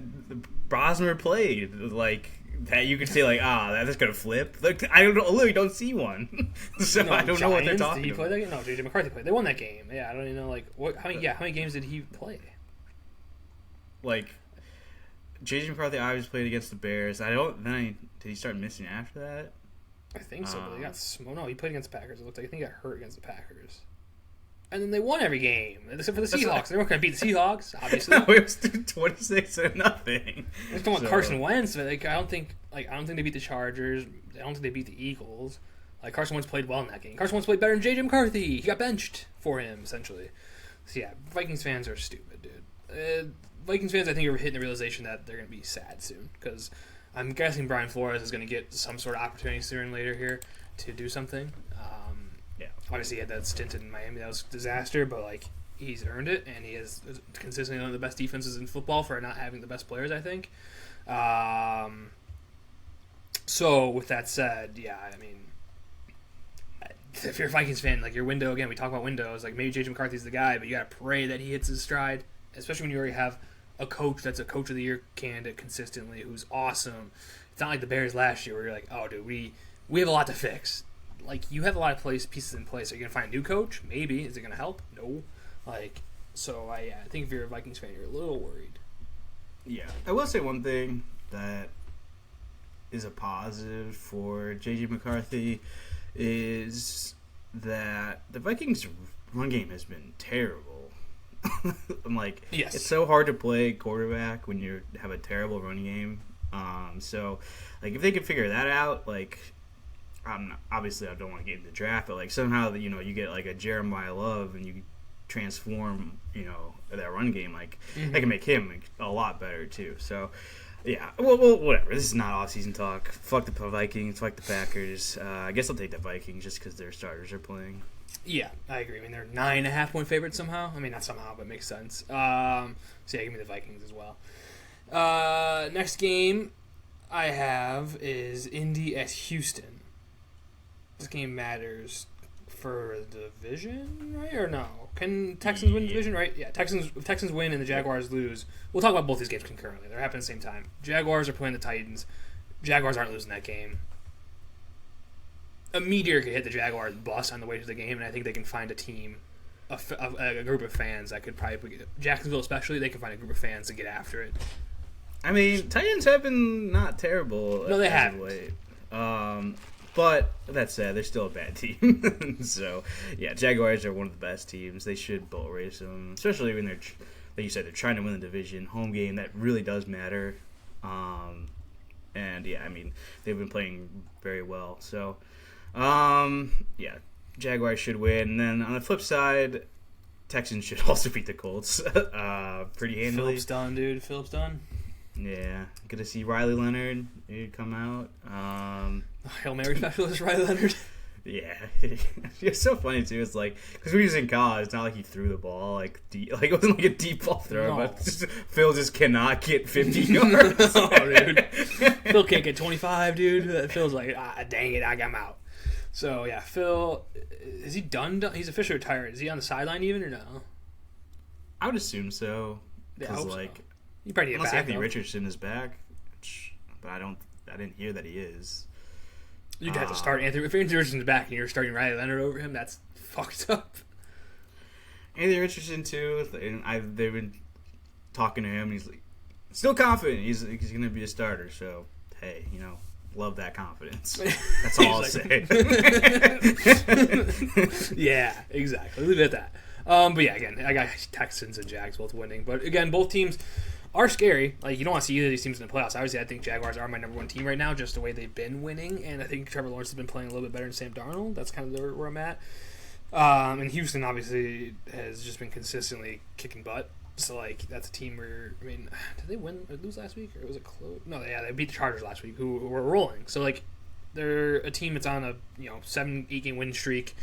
Brosmer played. Like that you could say like that's gonna flip. Like I literally don't see one, so I don't know what they're talking Did he about. play that game? No, JJ McCarthy played. They won that game. Yeah, I don't even know like what. How many games did he play? Like JJ McCarthy obviously played against the Bears. Did he start missing after that? I think so, but they got smoked. No, he played against the Packers. It looked like I think he got hurt against the Packers. And then they won every game, except for the Seahawks. They weren't going to beat the Seahawks, obviously. No, it was 26-0. It's going with Carson Wentz, but like I don't think they beat the Chargers. I don't think they beat the Eagles. Like Carson Wentz played well in that game. Carson Wentz played better than JJ McCarthy. He got benched for him essentially. So yeah, Vikings fans are stupid, dude. Vikings fans, I think, are hitting the realization that they're going to be sad soon because I'm guessing Brian Flores is going to get some sort of opportunity sooner and later here to do something. Yeah, obviously he had that stint in Miami that was a disaster, but like he's earned it, and he has consistently one of the best defenses in football for not having the best players, I think. So with that said, yeah, I mean, if you're a Vikings fan, like your window again, we talk about windows, like maybe JJ McCarthy's the guy, but you gotta pray that he hits his stride, especially when you already have a coach that's a coach of the year candidate consistently who's awesome. It's not like the Bears last year where you're like, oh dude, we have a lot to fix. Like, you have a lot of pieces in place. Are you going to find a new coach? Maybe. Is it going to help? No. Like, so I think if you're a Vikings fan, you're a little worried. Yeah. I will say one thing that is a positive for J.J. McCarthy is that the Vikings' run game has been terrible. I'm like, yes. It's so hard to play quarterback when you have a terrible run game. So, like, if they could figure that out, like... obviously, I don't want to get into the draft, but like somehow you get like a Jeremiah Love and you transform that run game, like that can make him a lot better too. So yeah, well, whatever. This is not off-season talk. Fuck the Vikings. Fuck the Packers. I guess I'll take the Vikings just because their starters are playing. Yeah, I agree. I mean, they're 9.5-point favorites somehow. I mean, not somehow, but it makes sense. So yeah, give me the Vikings as well. Next game I have is Indy at Houston. This game matters for the division, right? Or no? Can Texans win the division, right? Yeah, if Texans win and the Jaguars lose, we'll talk about both these games concurrently. They're happening at the same time. Jaguars are playing the Titans. Jaguars aren't losing that game. A meteor could hit the Jaguars bus on the way to the game, and I think they can find a team, a group of fans that could probably, Jacksonville especially, they can find a group of fans to get after it. I mean, Titans have been not terrible. No, they haven't. Late. But that said, they're still a bad team. So, yeah, Jaguars are one of the best teams. They should boat race them, especially when they're, like you said, they're trying to win the division. Home game, that really does matter. And, yeah, I mean, they've been playing very well. So, yeah, Jaguars should win. And then on the flip side, Texans should also beat the Colts pretty handily. Phillips done, dude. Phillips done. Yeah, good to see Riley Leonard come out. Hail Mary specialist Riley Leonard. Yeah, it's so funny too. It's like because when he was in college, it's not like he threw the ball like deep, like it wasn't like a deep ball throw, No. but Phil just cannot get 50 yards. No, dude. Phil can't get 25, dude. Phil's like, dang it, I'm out. So yeah, Phil, is he done? He's officially retired. Is he on the sideline even or no? I would assume so. Yeah, I hope like, so. You probably need unless back, Anthony though. Richardson is back, but I didn't hear that he is. You'd have to start Anthony. If Anthony Richardson's back and you're starting Riley Leonard over him, that's fucked up. Anthony Richardson too. And they've been talking to him. And he's like, still confident. He's going to be a starter. So hey, love that confidence. That's all I'll say. Yeah, exactly. Leave it at that. But yeah, again, I got Texans and Jags both winning. But again, both teams are scary. Like, you don't want to see either of these teams in the playoffs. Obviously, I think Jaguars are my number one team right now, just the way they've been winning. And I think Trevor Lawrence has been playing a little bit better than Sam Darnold. That's kind of where I'm at. And Houston, obviously, has just been consistently kicking butt. So, like, that's a team where, I mean, did they win or lose last week? Or was it close? No, they beat the Chargers last week, who were rolling. So, like, they're a team that's on a, 7-8 game win streak.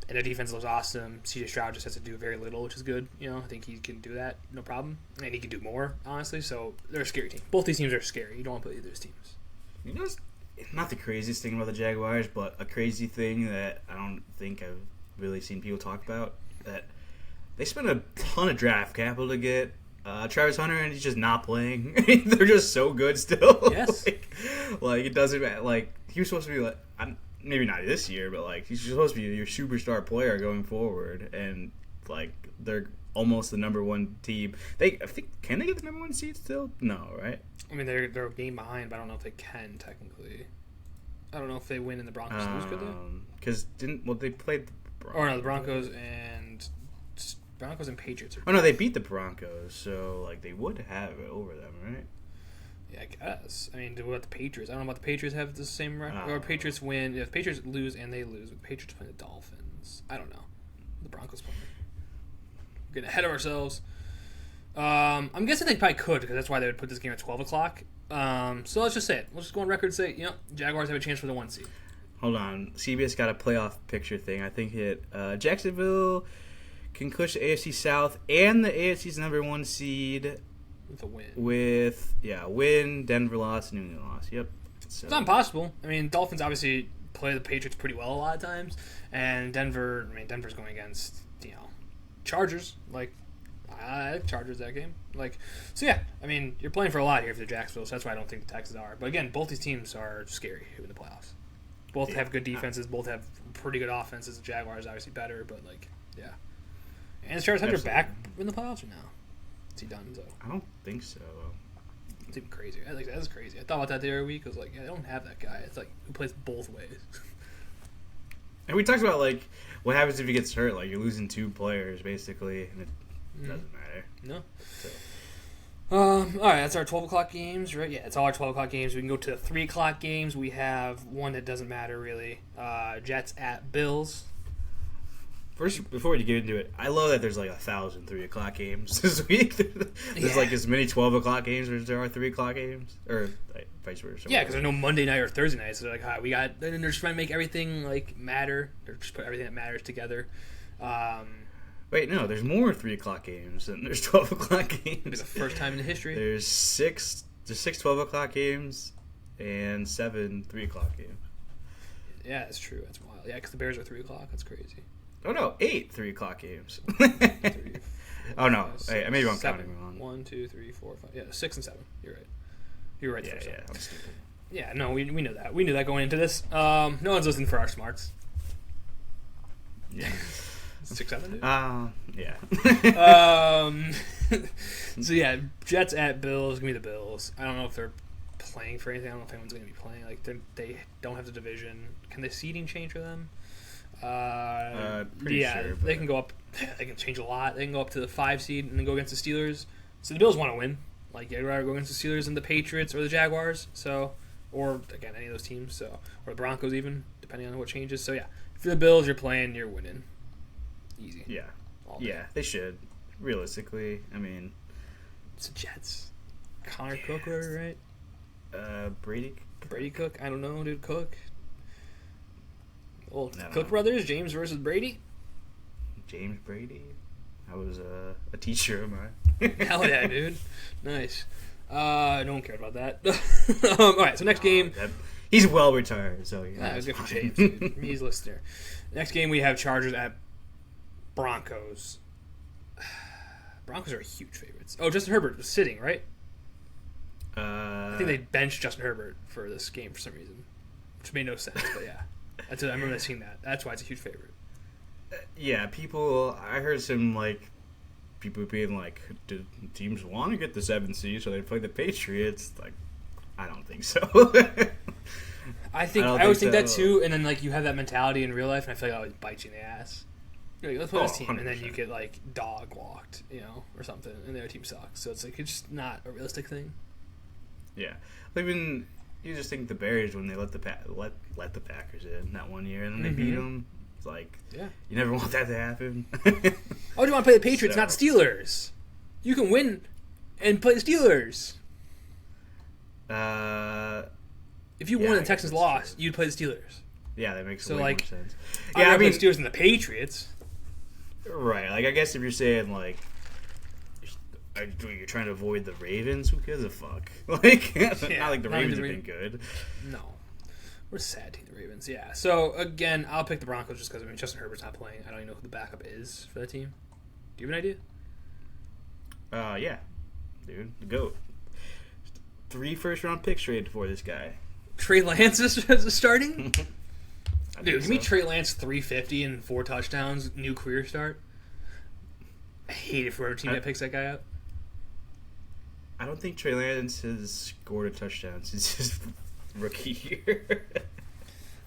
And their defense looks awesome. CJ Stroud just has to do very little, which is good. I think he can do that, no problem. And he can do more, honestly. So they're a scary team. Both these teams are scary. You don't want to play either of those teams. It's not the craziest thing about the Jaguars, but a crazy thing that I don't think I've really seen people talk about, that they spent a ton of draft capital to get Travis Hunter, and he's just not playing. They're just so good still. Yes. like it doesn't matter. Like, he was supposed to be like, maybe not this year, but like he's supposed to be your superstar player going forward, and like they're almost the number one team. I think, can they get the number one seed still? No, right? I mean, they're a game behind, but I don't know if they can technically. I don't know if they win and the Broncos lose, could they? Because they played the Broncos. Or no, the Broncos and Patriots. Oh no, they beat the Broncos, so like they would have it over them, right? Yeah, I guess. I mean, what about the Patriots? I don't know about the Patriots have the same record. Or Patriots win. If the Patriots lose and they lose, the Patriots play the Dolphins. I don't know. The Broncos play. We're getting ahead of ourselves. I'm guessing they probably could, because that's why they would put this game at 12 o'clock. So let's just say it. Let's just go on record and say, Jaguars have a chance for the 1 seed. Hold on. CBS got a playoff picture thing. I think Jacksonville can push the AFC South and the AFC's number 1 seed with a win. Win, Denver loss, New England loss. Yep. So. It's not impossible. I mean, Dolphins obviously play the Patriots pretty well a lot of times, and Denver's going against, Chargers. Like, I like Chargers that game. Like, so yeah, I mean, you're playing for a lot here for the Jacksonville, so that's why I don't think the Texans are. But again, both these teams are scary in the playoffs. Both have good defenses. Both have pretty good offenses. The Jaguars obviously better, but like, yeah. And is Travis Hunter back in the playoffs or no? Is he done? So I don't think so. It's even crazy. That's crazy. I thought about that the other week. I was like, yeah, they don't have that guy. It's like, who plays both ways. And we talked about like what happens if he gets hurt. Like, you're losing 2 players basically, and it doesn't matter. No. So. All right, that's our 12 o'clock games, right? Yeah, it's all our 12 o'clock games. We can go to the 3 o'clock games. We have one that doesn't matter, really. Jets at Bills. First, before we get into it, I love that there's like 1,000 3 o'clock games this week. There's like as many 12 o'clock games as there are 3 o'clock games, or like, vice versa. Yeah, because there's no Monday night or Thursday night, so they're like, we got. And they're just trying to make everything like matter. They're just put everything that matters together. Wait, no, there's more 3 o'clock games than there's 12 o'clock games. It's the first time in the history. There's 6 12 o'clock games and 7 3 o'clock games. Yeah, that's true. That's wild. Yeah, because the Bears are 3 o'clock. That's crazy. Oh no, 8 3 o'clock games. 3, 4, oh no, 5, 6, hey, maybe I'm 7. counting wrong. 1, 2, 3, 4, 5. Yeah, 6 and 7. You're right. You're right. Yeah, I'm stupid. Yeah, no, we know that. We knew that going into this. No one's listening for our smarts. Yeah. 6, 7, dude? Yeah. So yeah, Jets at Bills. Give me the Bills. I don't know if they're playing for anything. I don't know if anyone's going to be playing. Like, they don't have the division. Can the seeding change for them? Pretty sure. They can go up. They can change a lot. They can go up to the 5 seed and then go against the Steelers. So the Bills want to win. Like, you'd rather go against the Steelers than the Patriots or the Jaguars. So, or again, any of those teams. So, or the Broncos even, depending on what changes. So yeah, if you're the Bills, you're playing, you're winning. Easy. Yeah. Yeah, they should. Realistically, I mean, it's the Jets. Connor Cook, right? Brady Cook. I don't know, dude. Cook. Well, No. Cook brothers, James versus Brady. James Brady. I was a teacher of mine. Hell yeah, dude. Nice. No one cared about that. All right, so next game. He's well retired, so yeah. It was good for James. Dude. He's listed there. Next game we have Chargers at Broncos. Broncos are huge favorites. Oh, Justin Herbert was sitting, right? I think they benched Justin Herbert for this game for some reason, which made no sense. But yeah, I remember seeing that. That's why it's a huge favorite. Yeah, I heard some people being like, do teams want to get the 7th seed so they play the Patriots? Like, I don't think so. I always think that too, and then you have that mentality in real life, and I feel like I always bite you in the ass. You're like, let's play this team, 100%. And then you get dog walked, or something, and their team sucks. So it's it's just not a realistic thing. Yeah, even you just think the Bears when they let the Packers in that one year and then they beat them. It's you never want that to happen. Oh, do you want to play the Patriots, not Steelers? You can win and play the Steelers. If you won and the Texans lost, you'd play the Steelers. Yeah, that makes So, way like, more sense. Yeah, Yeah, I mean, Steelers and the Patriots. right. Like, I guess if you're saying like you're trying to avoid the Ravens, who gives a fuck? Like, not like the Ravens have been good. No. We're sad team, the Ravens. Yeah. So, again, I'll pick the Broncos just because, Justin Herbert's not playing. I don't even know who the backup is for that team. Do you have an idea? Yeah. Dude, the GOAT. 3 first-round picks traded for this guy. Trey Lance is starting? Dude, give me so. Trey Lance 350 and 4 touchdowns, new career start. I hate it for a team that picks that guy up. I don't think Trey Lance has scored a touchdown since his rookie year.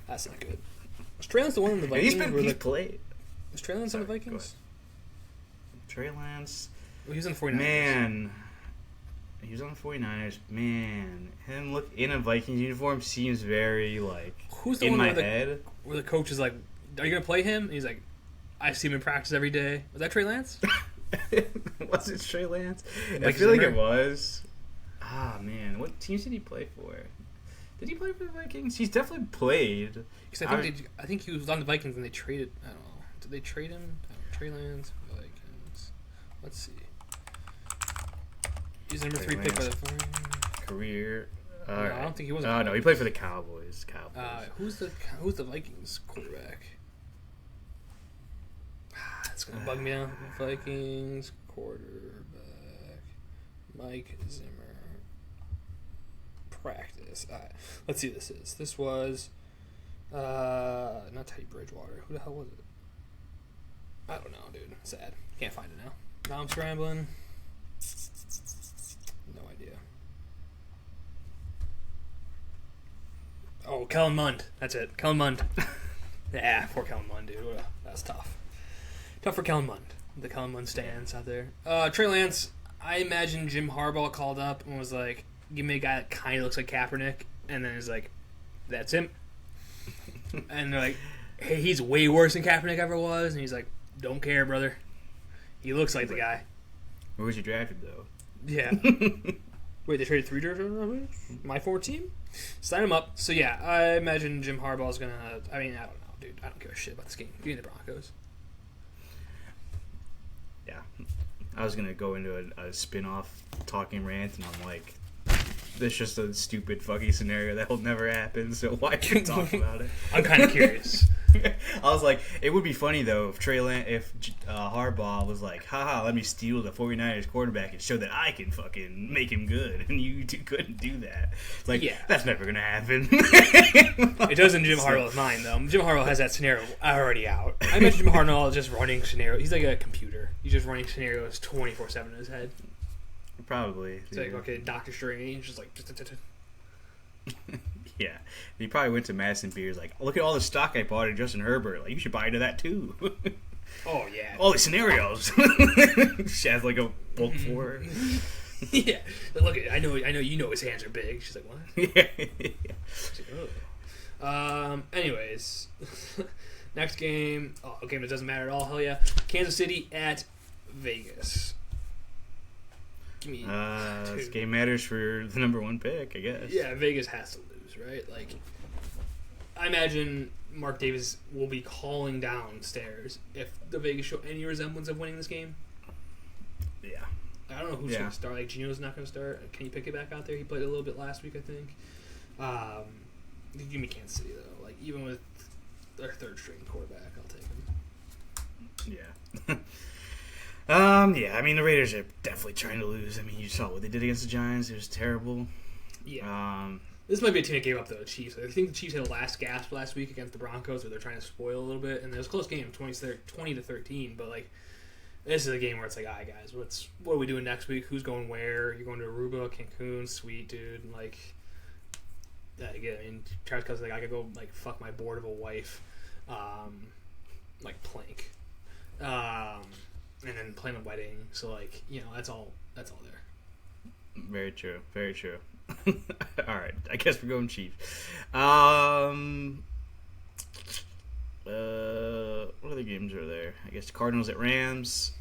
That's not good. Was Trey Lance the one in the Vikings? He's played. Was Trey Lance on the Vikings? Trey Lance. Well, he was on the 49ers. Man. He was on the 49ers. Man. Him look in a Vikings uniform seems very, like, who's the in one my where head. Where the coach is like, are you going to play him? And he's like, I see him in practice every day. Was that Trey Lance? Was it Trey Lance? Like I feel Zimmer? like it was. Ah, man. What teams did he play for? Did he play for the Vikings? He's definitely played. Because I think he was on the Vikings and they traded. I don't know. Did they trade him? Trey Lance, Vikings. Let's see. He's the number 3 pick by the career. No, I don't think he was. Oh no, he played for the Cowboys. Who's the Vikings quarterback? It's gonna bug me out. Vikings quarterback Mike Zimmer. Practice. All right. Let's see who this is. This was not Teddy Bridgewater. Who the hell was it? I don't know, dude. Sad. Can't find it now. Now I'm scrambling. No idea. Oh, Kellen Mond. That's it. Kellen Mond. Yeah, poor Kellen Mond, dude. That's tough. Tough for Kellen Mond. The Kellen Mond stands out there. Trey Lance, I imagine Jim Harbaugh called up and was like, give me a guy that kind of looks like Kaepernick. And then he's like, that's him. And they're like, hey, he's way worse than Kaepernick ever was. And he's like, don't care, brother. He looks like the guy. Where was he drafted, though? Yeah. Wait, they traded 3 drafts? My former team? Sign him up. So, yeah, I imagine Jim Harbaugh's going to... I mean, I don't know, dude. I don't give a shit about this game. Give me the Broncos. Yeah. I was going to go into a spin-off talking rant, and I'm like, this is just a stupid fucking scenario that will never happen, so why can you talk about it? I'm kind of curious. I was like, it would be funny, though, if Harbaugh was like, haha, let me steal the 49ers quarterback and show that I can fucking make him good, and you couldn't do that. It's like, yeah. That's never going to happen. It does in Jim Harbaugh's mind, though. Jim Harbaugh has that scenario already out. I imagine Jim Harbaugh is just running scenarios. He's like a computer. He's just running scenarios 24/7 in his head. Probably. It's like, okay, Doctor Strange, just like... Yeah. He probably went to Madison Beers like, look at all the stock I bought in Justin Herbert. Like, you should buy into that, too. Oh, yeah. All these scenarios. She has, like, a book for her. Yeah. But look, I know you know his hands are big. She's like, what? Yeah. She's like, oh. Anyways. Next game. Oh, a game that doesn't matter at all. Hell yeah. Kansas City at Vegas. Give me this game matters for the number 1 pick, I guess. Yeah, Vegas has to lose, right? Like, I imagine Mark Davis will be calling downstairs if the Vegas show any resemblance of winning this game. Yeah. I don't know who's going to start. Like, Gino's not going to start. Can you pick it back out there? He played a little bit last week, I think. Give me Kansas City, though. Like, even with their third-string quarterback, I'll take him. Yeah. Yeah, I mean, the Raiders are definitely trying to lose. I mean, you saw what they did against the Giants. It was terrible. Yeah. This might be a team that gave up to the Chiefs. I think the Chiefs had a last gasp last week against the Broncos where they're trying to spoil a little bit. And it was a close game, 20-13. But, like, this is a game where it's like, all right, guys, what are we doing next week? Who's going where? You're going to Aruba, Cancun, sweet, dude. Like, again, I mean, Travis Kelce's like, I could go, like, fuck my board of a wife. Like, plank. And then plan a wedding, so like that's all there. Very true, very true. All right, I guess we're going Chiefs. What other games are there? I guess Cardinals at Rams.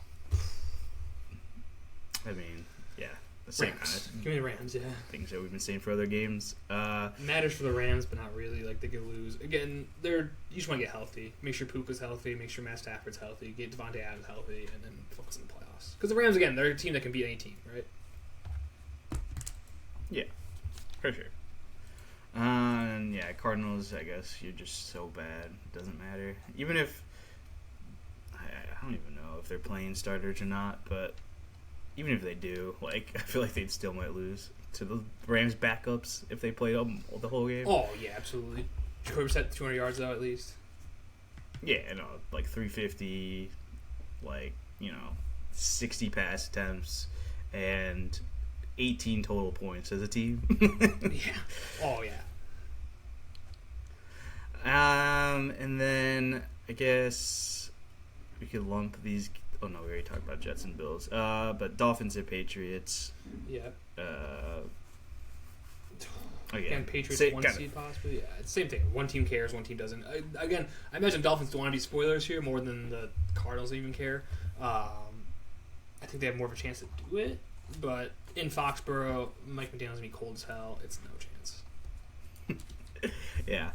I mean, yeah. the same Rams. kind of Give me the Rams, yeah. things that we've been saying for other games. Matters for the Rams, but not really. Like, they could lose. Again, you just want to get healthy. Make sure Puka's healthy. Make sure Matt Stafford's healthy. Get Devontae Adams healthy, and then focus on the playoffs. Because the Rams, again, they're a team that can beat any team, right? Yeah, for sure. And yeah, Cardinals, I guess you're just so bad. It doesn't matter. Even if I don't even know if they're playing starters or not, but even if they do, like, I feel like they'd still might lose to the Rams backups if they played the whole game. Oh, yeah, absolutely. Jacoby set 200 yards, though, at least. Yeah, like 350, like, 60 pass attempts, and 18 total points as a team. Yeah. Oh, yeah. And then I guess we could lump these. Oh no, we already talked about Jets and Bills. But Dolphins and Patriots. Yeah. Again, Patriots seed possibly. Yeah, it's the same thing. One team cares, one team doesn't. Again, I imagine Dolphins don't want to be spoilers here more than the Cardinals even care. I think they have more of a chance to do it, but in Foxborough, Mike McDaniel's gonna be cold as hell. It's no chance. Yeah,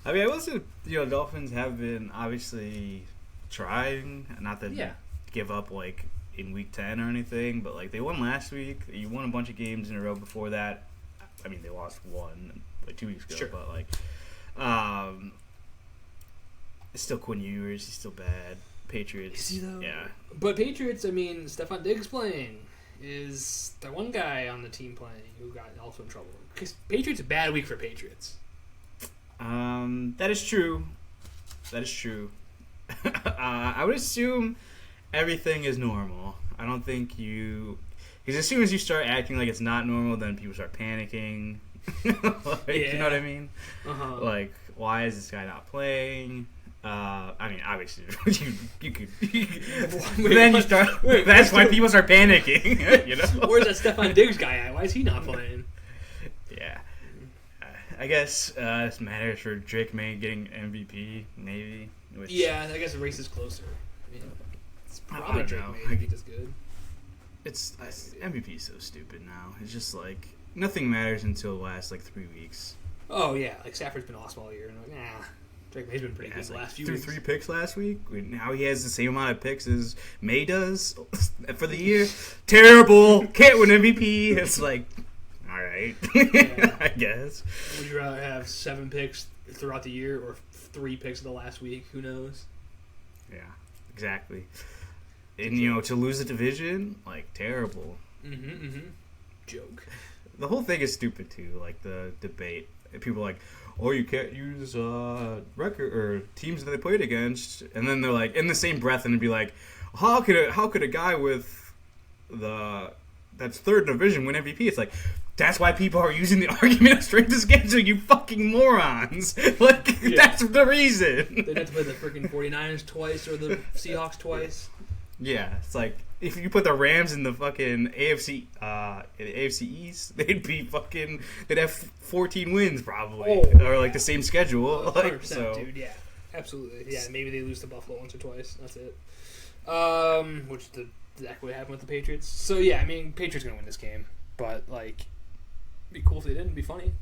I mean, I will say, Dolphins have been obviously trying, not that give up like in week 10 or anything, but like they won last week. You won a bunch of games in a row before that. I mean, they lost one like 2 weeks ago, sure. But like, it's still Quinn Ewers. He's still bad. Patriots. Is he though? Yeah. But Patriots, I mean, Stephon Diggs playing is the one guy on the team playing who got also in trouble. Because Patriots, a bad week for Patriots. That is true. That is true. I would assume everything is normal. I don't think because as soon as you start acting like it's not normal, then people start panicking. You know what I mean? Uh-huh. Like, why is this guy not playing? I mean, obviously, you could. Then you start. That's why people start panicking. Where's that Stephon Diggs guy at? Why is he not playing? Yeah. I guess this matters for Drake May getting MVP, maybe. Yeah, I guess the race is closer. I mean, it's probably Drake May if does good. It's MVP is so stupid now. It's just like nothing matters until the last 3 weeks. Oh yeah, like Stafford's been awesome all year, and Drake May's been pretty good the last few weeks. 3 picks last week. Now he has the same amount of picks as May does for the year. Terrible. Can't win MVP. It's like, all right, I guess. Would you rather have 7 picks throughout the year or 3 picks in the last week? Who knows? Yeah, exactly. And to lose the division, terrible. Joke. The whole thing is stupid too. Like the debate, people are like, "Oh, you can't use record or teams that they played against," and then they're like, in the same breath, and they'd be like, "How could a guy with that's third division win MVP?" It's like, that's why people are using the argument of strength of schedule, you fucking morons. That's the reason. They'd have to play the freaking 49ers twice or the Seahawks twice. Yeah, it's like, if you put the Rams in the fucking AFC East, they'd have 14 wins probably. Or the same schedule. 100%, dude, yeah. Absolutely. Yeah, maybe they lose to Buffalo once or twice. That's it. Which is exactly what happened with the Patriots. So, yeah, I mean, Patriots going to win this game. But, it'd be cool if they didn't. It'd be funny.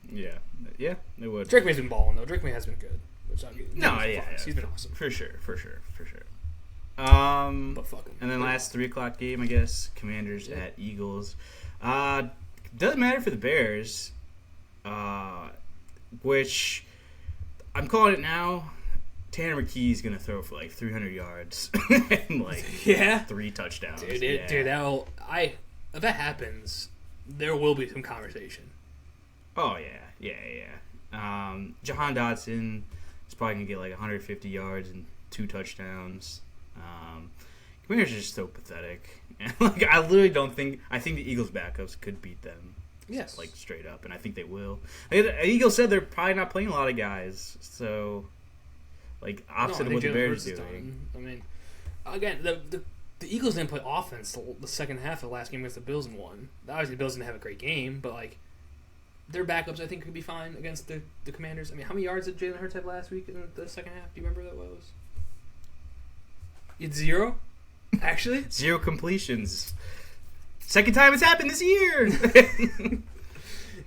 Yeah. Yeah, it would. Drake May's been balling, though. Drake May has been good. Which he's been awesome. For sure. But fuck him. And then last 3 o'clock game, I guess, Commanders at Eagles. Doesn't matter for the Bears, which I'm calling it now. Tanner McKee's gonna throw for 300 yards and 3 touchdowns. Dude, if that happens, there will be some conversation. Oh yeah. Jahan Dotson is probably gonna get 150 yards and 2 touchdowns. Commanders are just so pathetic. And, I literally don't think... I think the Eagles' backups could beat them. Yes. Straight up. And I think they will. The Eagles said they're probably not playing a lot of guys. So, opposite of what the Bears are doing. I mean, again, the Eagles didn't play offense the second half of the last game against the Bills and won. Obviously, the Bills didn't have a great game, but, their backups, I think, could be fine against the Commanders. I mean, how many yards did Jalen Hurts have last week in the second half? Do you remember what that was? It's 0? Actually? 0 completions. Second time it's happened this year.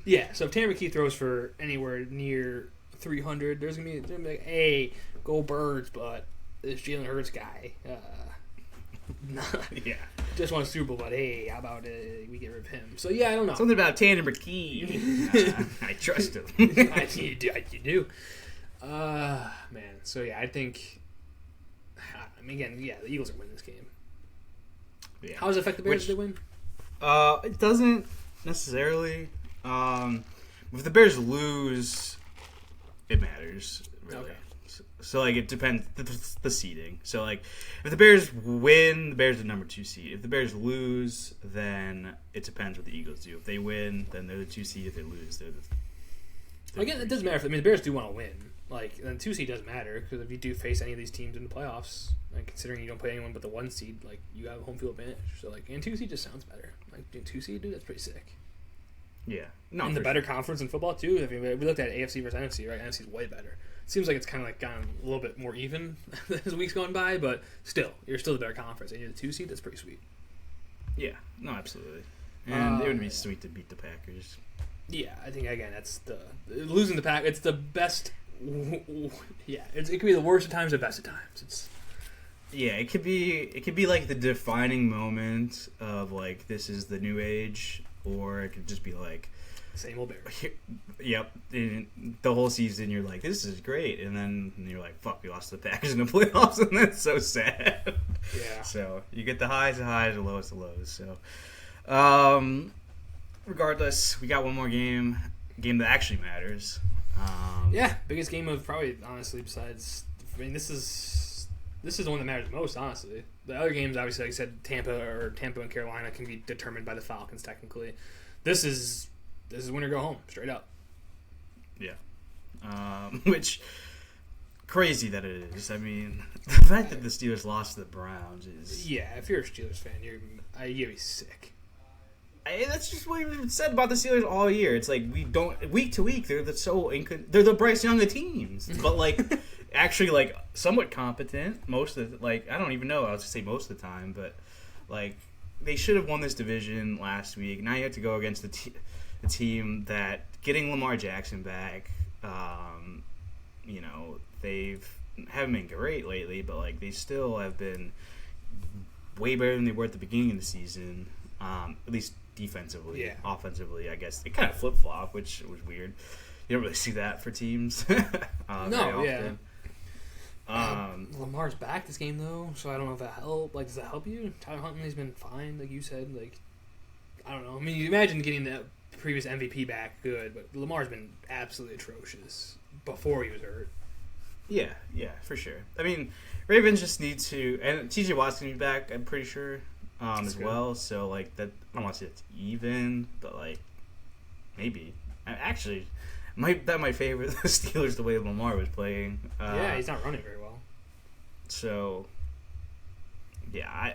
Yeah, so if Tanner McKee throws for anywhere near 300, there's going to be like, hey, go Birds, but this Jalen Hurts guy, Yeah. just won a Super Bowl, but hey, how about we get rid of him? So, yeah, I don't know. Something about Tanner McKee. I trust him. You do. Man, so yeah, I think, again, the Eagles are winning this game. Yeah. How does it affect the Bears if they win? It doesn't necessarily. If the Bears lose, it matters, really. Okay. So like, it depends, the seeding. So, like, if the Bears win, the Bears are the number 2 seed. If the Bears lose, then it depends what the Eagles do. If they win, then they're the 2 seed. If they lose, they're the Again, it doesn't matter. The Bears do want to win. Like, then 2 seed doesn't matter, because if you do face any of these teams in the playoffs, like, considering you don't play anyone but the 1 seed, like, you have home field advantage. So, like, and 2 seed just sounds better. Like, 2 seed, dude, that's pretty sick. Yeah. No, And the better conference in football, too. I mean, we looked at AFC versus NFC, right? NFC's way better. It seems like it's kind of like gotten a little bit more even as weeks going by, but still, you're still the better conference. And you're the 2 seed, that's pretty sweet. Yeah. No, absolutely. And it would be sweet to beat the Packers. Yeah, I think, again, that's losing the Pack, it's the best. Yeah, it could be the worst of times, the best of times. Yeah, it could be like the defining moment of, like, this is the new age, or it could just be like same old Bears. Yep, and the whole season you're like, this is great, and then you're like, fuck, we lost to the Packers in the playoffs, and that's so sad. Yeah. So you get the highs of highs, the lows of lows. So, regardless, we got one more game that actually matters. Yeah, biggest game of probably, honestly, besides, I mean, this is the one that matters most, honestly. The other games, obviously, like I said, Tampa and Carolina can be determined by the Falcons, technically. This is win or go home, straight up. Yeah. Which, crazy that it is. I mean, the fact that the Steelers lost to the Browns is... Yeah, if you're a Steelers fan, you're going to be sick. That's just what we've said about the Steelers all year. It's like, we don't... Week to week, they're the Bryce Young of teams. But, like, actually, like, somewhat competent most of the... Like, I don't even know. I was going to say most of the time. But, like, they should have won this division last week. Now you have to go against the team that... Getting Lamar Jackson back, you know, haven't been great lately, but, like, they still have been way better than they were at the beginning of the season, at least defensively. Yeah. Offensively, I guess. They kind of flip-flop, which was weird. You don't really see that for teams very often. Lamar's back this game, though, so I don't know if that helped. Like, does that help you? Tyler Huntley's been fine, like you said. Like, I don't know. I mean, you imagine getting that previous MVP back, good, but Lamar's been absolutely atrocious before he was hurt. Yeah, for sure. I mean, Ravens just need to, and TJ Watt's gonna be back, I'm pretty sure, as good. well. So, like, that, I don't want to say it's even, but, like, maybe. Actually, that might favor the Steelers the way Lamar was playing. Yeah, he's not running very well. So, yeah, I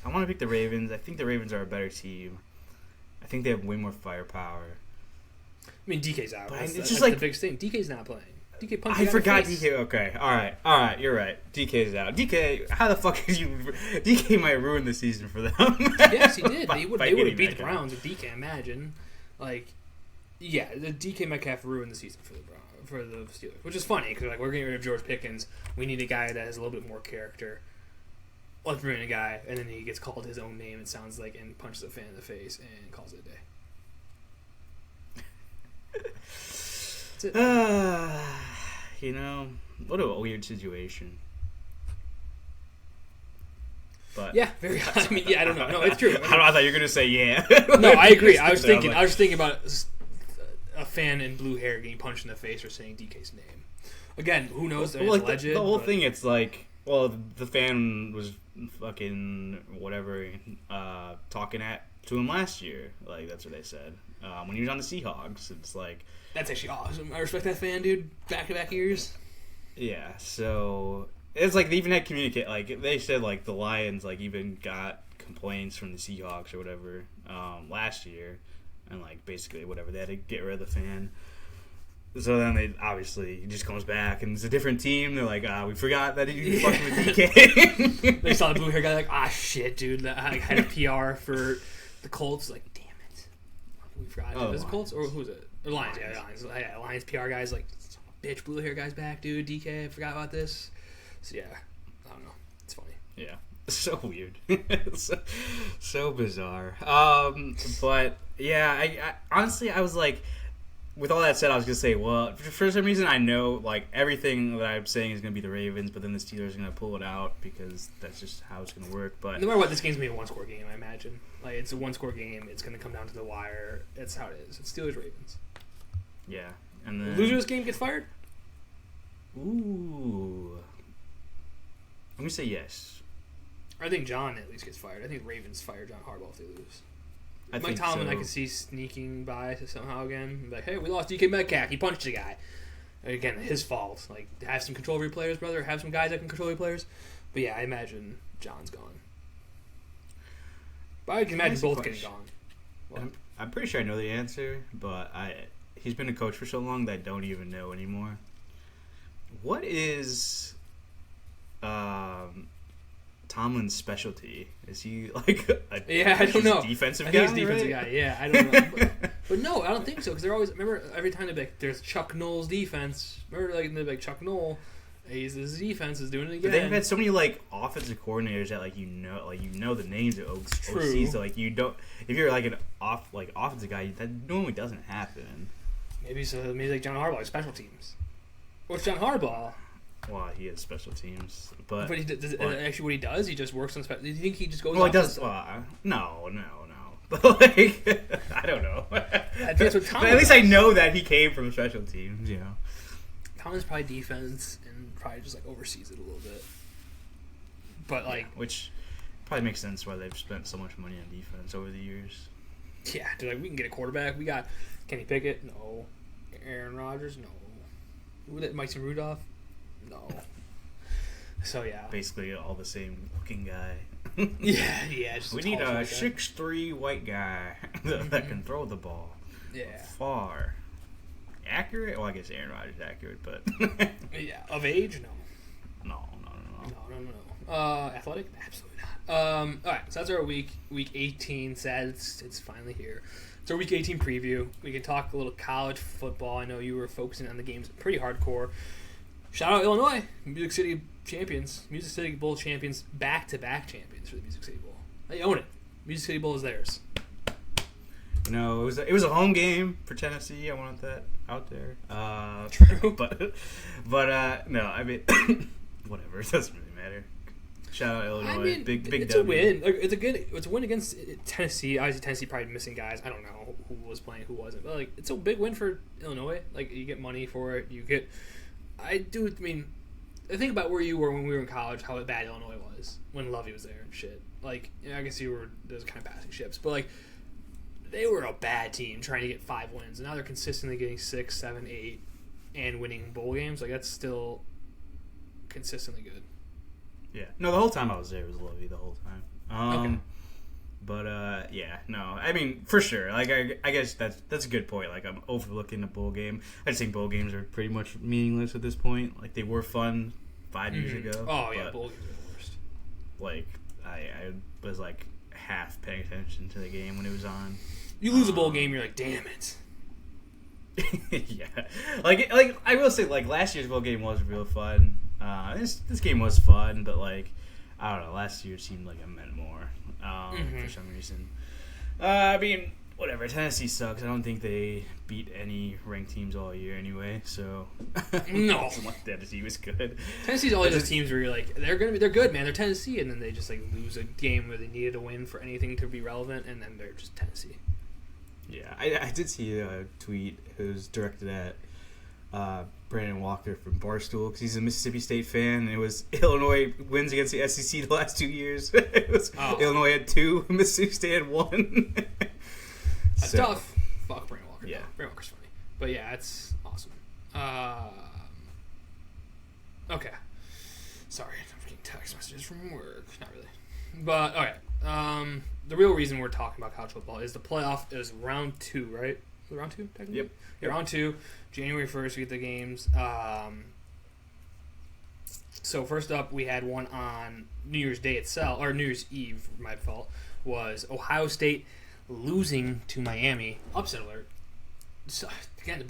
want to pick the Ravens. I think the Ravens are a better team. I think they have way more firepower. I mean, DK's out. But That's it's just like like the biggest thing. DK's not playing. DK punched I forgot DK. Okay, all right, you're right. DK's out. DK, how the fuck is you? DK might ruin the season for them. Yes, he did. They would have beat the guy. Browns with DK. Imagine, like, yeah, the DK Metcalf ruined the season for the Steelers, which is funny because, like, we're getting rid of George Pickens. We need a guy that has a little bit more character. Let's bring in a guy, and then he gets called his own name. It sounds like, and punches a fan in the face and calls it a day. That's it. You know, what a weird situation. But Yeah, very. I mean, yeah, I don't know. No, it's true. I thought you were gonna say yeah. No, I agree. I was thinking about a fan in blue hair getting punched in the face for saying DK's name. Again, who knows? Well, It's like, alleged. the whole thing, it's like, well, the fan was fucking whatever talking to him last year. Like, that's what they said when he was on the Seahawks. It's like, that's actually awesome. I respect that fan, dude. Back-to-back years. yeah. So it's like they even had communicate. Like, they said, like, the Lions, like, even got complaints from the Seahawks or whatever last year, and, like, basically whatever, they had to get rid of the fan. So then they obviously he just comes back and it's a different team. They're like, we forgot that you fucking with DK. They saw the blue hair guy like, shit, dude. I had a PR for The Colts, like, damn it. We forgot. Oh, Was it Colts or who's it? The Lions. Lions. Yeah, the Lions. Yeah, Lions PR guys, like, bitch, blue hair guy's back, dude. DK, I forgot about this. So, yeah. I don't know. It's funny. Yeah. So weird. so bizarre. But, yeah, I honestly, I was like, with all that said, I was going to say, well, for some reason I know, like, everything that I'm saying is going to be the Ravens, but then the Steelers are going to pull it out because that's just how it's going to work. But no matter what, this game's going to be a one-score game, I imagine. Like, it's a one-score game. It's going to come down to the wire. That's how it is. It's Steelers-Ravens. yeah. And then... Loser of this game gets fired? Ooh. I'm going to say yes. I think John at least gets fired. I think Ravens fire John Harbaugh if they lose. I Mike think Tomlin, so. I could see sneaking by somehow again. Like, hey, we lost DK Metcalf. He punched a guy. Again, his fault. Like, have some control of your players, brother. Have some guys that can control your players. But yeah, I imagine John's gone. But I can imagine both getting gone. Well, I'm pretty sure I know the answer, but he's been a coach for so long that I don't even know anymore. What is Tomlin's specialty? Is he like I don't know. Defensive I guy? think he's defensive guy. Yeah, I don't know. But no, I don't think so because they're always remember every time they'd be like, "There's Chuck Noll's defense." Remember, like they'd be like Chuck Noll, his defense is doing it again. But they've had so many like offensive coordinators that like you know the names of OCs. So like you don't if you're like an offensive guy that normally doesn't happen. Maybe like John Harbaugh, special teams. What's John Harbaugh? Well, he has special teams, but he does, actually what he does, he just works on special. Do you think he just goes? Well, he does. No. But like, I don't know. I think that's what Tom. But at least I know that he came from special teams. You know, Tomlin's probably defense and probably just like oversees it a little bit. But like, which probably makes sense why they've spent so much money on defense over the years. Yeah, they're like, we can get a quarterback. We got Kenny Pickett. No. Aaron Rodgers. No. Who that? Mason Rudolph. No. So yeah, basically all the same looking guy. yeah. Just we need a 6'3" white guy that can throw the ball. Yeah. Far. Accurate? Well, I guess Aaron Rodgers is accurate, but yeah. Of age? No. Athletic? Absolutely not. All right, so that's our week 18. Sad it's finally here. It's our week 18 preview. We can talk a little college football. I know you were focusing on the games pretty hardcore. Shout out Illinois, Music City Bowl champions, back-to-back champions for the Music City Bowl. They own it. Music City Bowl is theirs. No, it was a home game for Tennessee. I wanted that out there. True, but no, I mean, whatever. It doesn't really matter. Shout out Illinois. I mean, big it's W. a win. Like, it's a win against Tennessee. Obviously, Tennessee probably missing guys. I don't know who was playing, who wasn't. But like, it's a big win for Illinois. Like, you get money for it. I think about where you were when we were in college, how bad Illinois was when Lovey was there and shit. Like, I guess those kind of passing ships, but like, they were a bad team trying to get 5 wins, and now they're consistently getting 6, 7, 8, and winning bowl games. Like, that's still consistently good. Yeah. No, the whole time I was there was Lovey the whole time. Okay. But yeah, no. I mean, for sure. Like, I guess that's a good point. Like, I'm overlooking the bowl game. I just think bowl games are pretty much meaningless at this point. Like, they were fun 5 years ago. Oh yeah, bowl games are the worst. Like, I was like half paying attention to the game when it was on. You lose a bowl game, you're like, damn it. Yeah. Like I will say, like, last year's bowl game was real fun. This game was fun, but like, I don't know. Last year seemed like it meant more for some reason. I mean, whatever. Tennessee sucks. I don't think they beat any ranked teams all year anyway. So no, Tennessee was good. Tennessee's always those teams where you're like, they're good, man. They're Tennessee, and then they just like lose a game where they needed to win for anything to be relevant, and then they're just Tennessee. Yeah, I did see a tweet. It was directed at Brandon Walker from Barstool because he's a Mississippi State fan. And it was Illinois wins against the SEC the last 2 years. It was Illinois had 2, Mississippi State had 1. That's tough. Fuck Brandon Walker. Yeah, Brandon Walker's funny, but yeah, it's awesome. Okay. Sorry, I'm getting text messages from work. Not really, but okay. The real reason we're talking about college football is the playoff is round 2, right? Round 2, technically? Yep. Yeah, round 2, January 1st, we get the games. So first up, we had one on New Year's Day itself, or New Year's Eve, my fault, was Ohio State losing to Miami. Upset alert. So, again,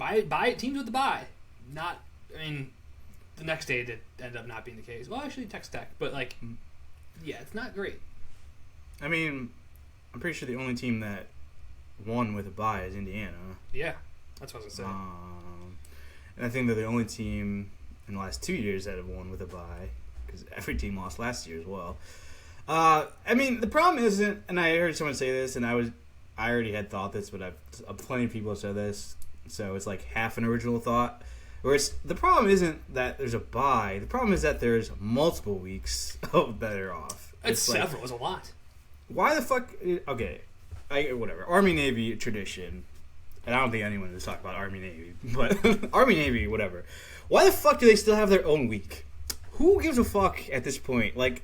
teams with the bye. Not, I mean, the next day that ended up not being the case. Well, actually, Texas Tech, but yeah, it's not great. I mean, I'm pretty sure the only team that won with a bye is Indiana. Yeah, that's what I was gonna say. And I think they're the only team in the last 2 years that have won with a bye, because every team lost last year as well. I mean, the problem isn't, and I heard someone say this, and I already had thought this, but plenty of people have said this, so it's like half an original thought. Whereas the problem isn't that there's a bye. The problem is that there's multiple weeks that are off. It's several. It's a lot. Why the fuck? Okay, whatever. Army Navy tradition, and I don't think anyone is talking about Army Navy, but Army Navy, whatever. Why the fuck do they still have their own week? Who gives a fuck at this point? Like,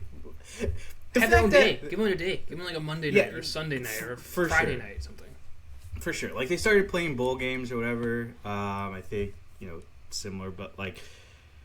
have their own day. Give them a day. Give them like a Monday night or Sunday night or Friday night, something. For sure. Like, they started playing bowl games or whatever. I think, similar, but like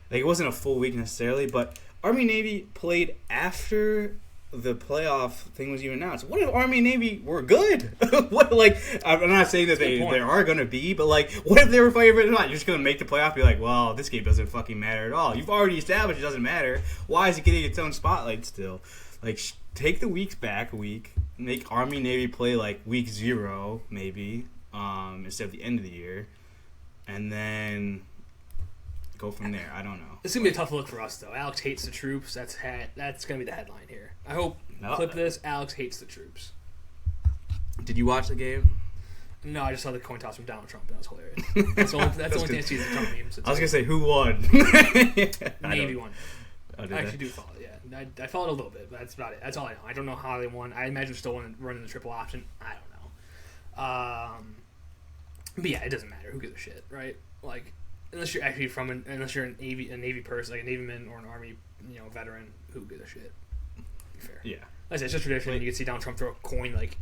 it wasn't a full week necessarily. But Army Navy played after the playoff thing was even announced. What if Army Navy were good? What, like, I'm not saying that they are going to be, but like, what if they were fighting for it or not? You're just going to make the playoff, be like, well, this game doesn't fucking matter at all. You've already established it doesn't matter. Why is it getting its own spotlight still? Like, take the weeks back a week, make Army Navy play like week 0 maybe, instead of the end of the year, and then go from there. I don't know. It's gonna be a tough look for us though. Alex hates the troops. That's gonna be the headline here. I hope clip this. Alex hates the troops. Did you watch the game? No, I just saw the coin toss from Donald Trump. That was hilarious. That's the only thing I see is the Trump memes. I was gonna say who won. Navy won. Oh, I actually do follow it. Yeah, I followed a little bit, but that's about it. That's all I know. I don't know how they won. I imagine they're still running the triple option. I don't know. But yeah, it doesn't matter. Who gives a shit, right? Like, unless you're actually unless you're a Navy person, like a Navyman or an Army, veteran, who gives a shit? Be fair. Yeah. Like I said, it's just tradition. You could see Donald Trump throw a coin like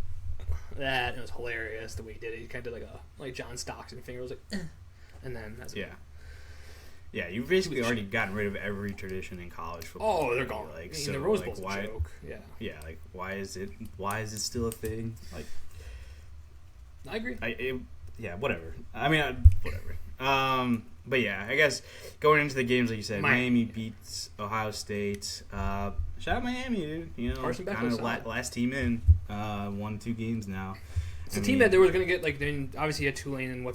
that, and it was hilarious the way he did it. He kind of did like John Stockton finger. It was like, and then that's yeah. Yeah, you've basically already gotten rid of every tradition in college football. Oh, they're gone. Like, so, the Rose Bowl's a joke. Yeah. Yeah, like why is it still a thing? Like, I agree. Yeah, whatever. I mean, whatever. But yeah, I guess going into the games, like you said, Miami beats Ohio State. Shout out Miami, dude. Kind of last team in. Won 2 games now. It's a team that they were going to get, like, obviously you had Tulane and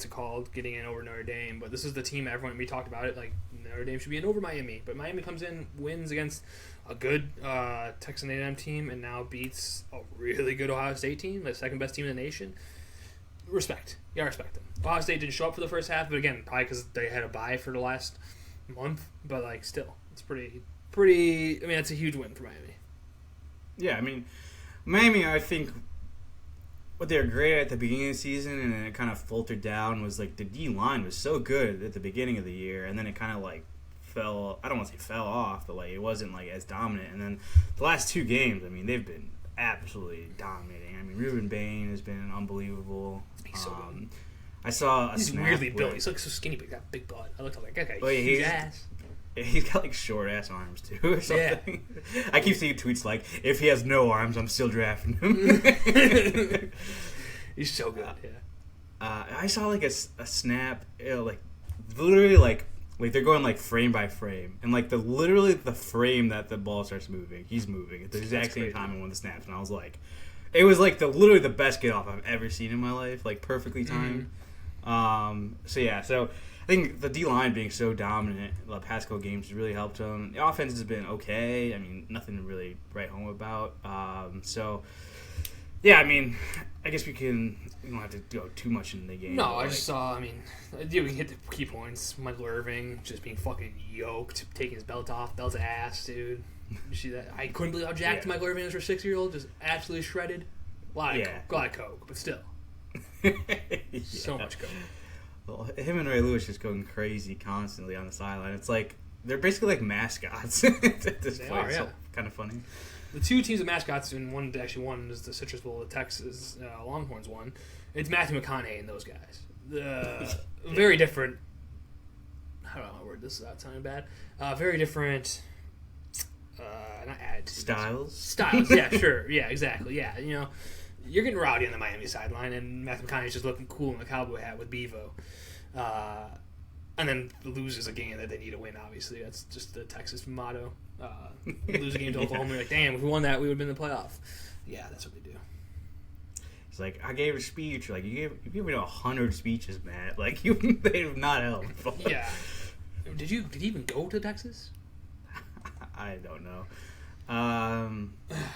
getting in over Notre Dame, but this is the team we talked about it, like, Notre Dame should be in over Miami, but Miami comes in, wins against a good Texas A&M team, and now beats a really good Ohio State team, the second best team in the nation. Respect. You gotta respect them. Ohio State didn't show up for the first half, but again, probably because they had a bye for the last month, but, like, still, it's pretty, I mean, it's a huge win for Miami. Yeah, I mean, Miami, I think what they were great at the beginning of the season, and then it kind of faltered down, was like the D line was so good at the beginning of the year, and then it kind of like fell. I don't want to say fell off, but like it wasn't like as dominant. And then the last 2 games, I mean, they've been absolutely dominating. I mean, Ruben Bain has been unbelievable. He's so good. I saw a He's snap weirdly built. He's like so skinny, but he's got big butt. I looked up like, okay, huge ass. He's got like short ass arms too, or something. Yeah. I keep seeing tweets like, "If he has no arms, I'm still drafting him." He's so good. Yeah. I saw like a snap, like literally like they're going like frame by frame, and like literally the frame that the ball starts moving, he's moving at the exact same time in one of the snaps, and I was like, it was like literally the best get off I've ever seen in my life, like perfectly timed. So I think the D-line being so dominant the past couple games has really helped them. The offense has been okay. I mean, nothing to really write home about. Yeah, I mean, I guess we don't have to go too much into the game. No, I just saw, we can hit the key points. Michael Irving just being fucking yoked, taking his belt off, belt's ass, dude. You see that? I couldn't believe how jacked Michael Irving is for a 6-year-old, just absolutely shredded. A lot of coke, but still. So much coke. Well, him and Ray Lewis just going crazy constantly on the sideline. It's like they're basically like mascots at this point. It's kind of funny. The 2 teams of mascots, and one actually won is the Citrus Bowl, the Texas Longhorns won. It's Matthew McConaughey and those guys. Very different. I don't know how to word this without sounding bad. Very different. Not attitudes. Styles. Yeah, sure. Yeah, exactly. Yeah, you're getting rowdy on the Miami sideline, and Matthew McConaughey's just looking cool in the cowboy hat with Bevo. And then loses a game that they need to win, obviously. That's just the Texas motto. Lose a game to Oklahoma, you're like, damn, if we won that, we would have been in the playoff. Yeah, that's what they do. It's like, I gave a speech. Like, you gave me 100 speeches, Matt. Like, they have not helped. Yeah. Did you even go to Texas? I don't know.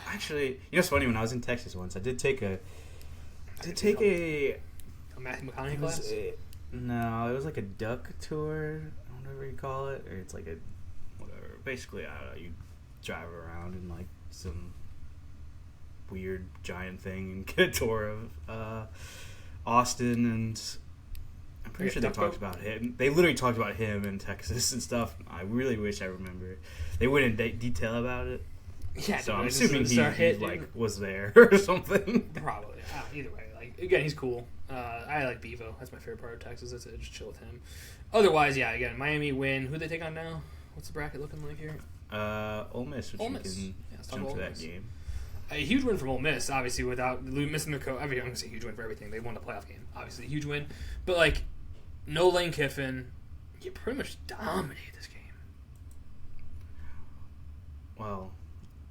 Actually, you know, it's funny. When I was in Texas once, I did take a Matthew McConaughey class? No, it was like a duck tour, whatever you call it, or it's like a whatever. Basically, I don't know. You drive around in like some weird giant thing and get a tour of Austin, and I'm pretty sure they talked about him. They literally talked about him in Texas and stuff. I really wish I remember. They went in detail about it. Yeah, so I'm assuming he like was there or something. Probably. Either way, like again, he's cool. I like Bevo. That's my favorite part of Texas. That's it. Just chill with him. Otherwise, yeah. Again, Miami win. Who they take on now? What's the bracket looking like here? Ole Miss. Which Ole Miss. We can jump to that game. A huge win from Ole Miss, obviously, without missing the coach. I'm going to say huge win for everything. They won the playoff game. Obviously, a huge win. But, like, no Lane Kiffin. You pretty much dominated this game. Well,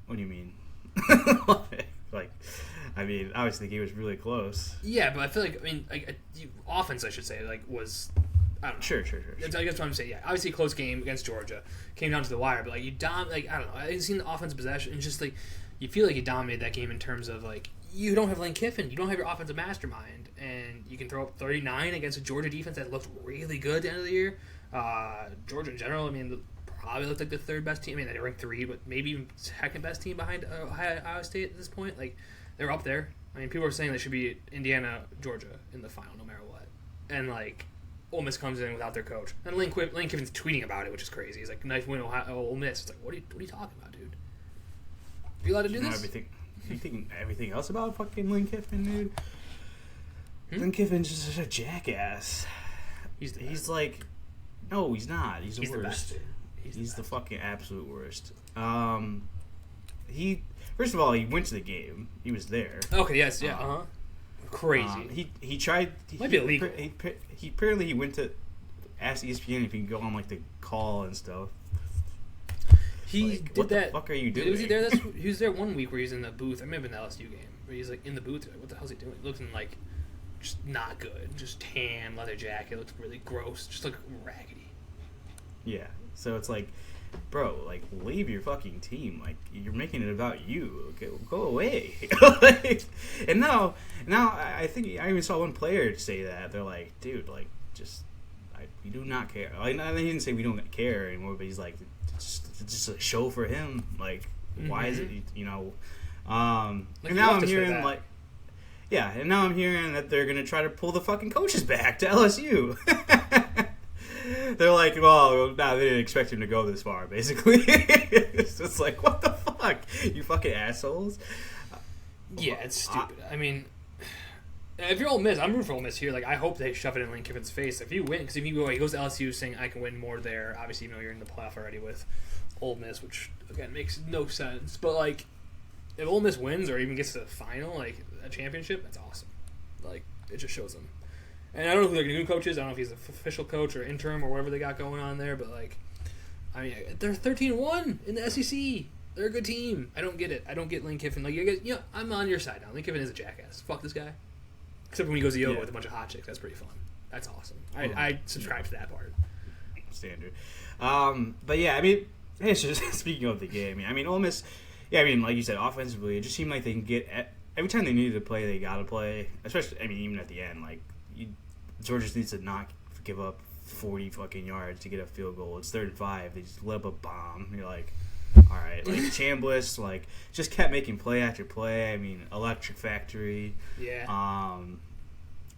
what do you mean? Like, I mean, obviously the game was really close. Yeah, but I feel like, offense, I should say, like, was, I don't know. Sure. I guess what I'm saying, yeah. Obviously a close game against Georgia. Came down to the wire, but, like, I don't know. I didn't see the offensive possession. It's just, like, you feel like you dominated that game in terms of, like, you don't have Lane Kiffin. You don't have your offensive mastermind. And you can throw up 39 against a Georgia defense that looked really good at the end of the year. Georgia in general, I mean, probably looked like the third best team. I mean, they ranked 3, but maybe even second best team behind Ohio State at this point. Like, they're up there. I mean, people are saying they should be Indiana, Georgia in the final, no matter what. And, like, Ole Miss comes in without their coach. And Lane Kiffin's tweeting about it, which is crazy. He's like, nice win, Ole Miss. It's like, what are you talking about, dude? Are you allowed to do this? You think everything else about fucking Lane Kiffin, dude? Lane Kiffin's just such a jackass. He's like, no, he's not. He's the worst. The best. He's the fucking absolute worst. First of all, he went to the game. He was there. Okay, yes, yeah, Crazy. He tried. Might be illegal. He apparently he went to ask ESPN if he can go on like the call and stuff. He like, did what that. The fuck are you doing? Was he there? He was there one week where he was in the booth. I remember in the LSU game where he's like in the booth. Like, what the hell's he doing? Looking like just not good. Just tan leather jacket. Looks really gross. Just like raggedy. Yeah. So it's like, bro, like, leave your fucking team. Like, you're making it about you. Okay, go away. And now, I think I even saw one player say that. They're like, dude, like, we do not care. Like, he didn't say we don't care anymore, but he's like, it's just a show for him. Like, why is it, you know? And now I'm hearing, like, yeah, and now I'm hearing that they're going to try to pull the fucking coaches back to LSU. They're like, well, nah, they didn't expect him to go this far, basically. It's just like, what the fuck? You fucking assholes. Yeah, it's stupid. I mean, if you're Ole Miss, I'm rooting for Ole Miss here. Like, I hope they shove it in Lane Kiffin's face. If you win, because if he goes to LSU saying, I can win more there, obviously, you know, you're in the playoff already with Ole Miss, which, again, makes no sense. But, like, if Ole Miss wins or even gets to the final, like, a championship, that's awesome. Like, it just shows them. And I don't know who their new coach is. I don't know if he's an official coach or interim or whatever they got going on there. But, like, I mean, they're 13-1 in the SEC. They're a good team. I don't get it. I don't get Lane Kiffin. Like, you guys, you know, I'm on your side now. Lane Kiffin is a jackass. Fuck this guy. Except when he goes to yoga with a bunch of hot chicks. That's pretty fun. That's awesome. I subscribe to that part. Standard. But, yeah, I mean, it's just speaking of the game. I mean, Ole Miss, yeah, I mean, like you said, offensively, it just seemed like they can get every time they needed to play, they got to play. Especially, I mean, even at the end, like, Georgia needs to not give up 40 fucking yards to get a field goal. It's 3rd and 5. They just let up a bomb. You're like, all right. Like, Chambliss, like, just kept making play after play. I mean, Electric Factory. Yeah.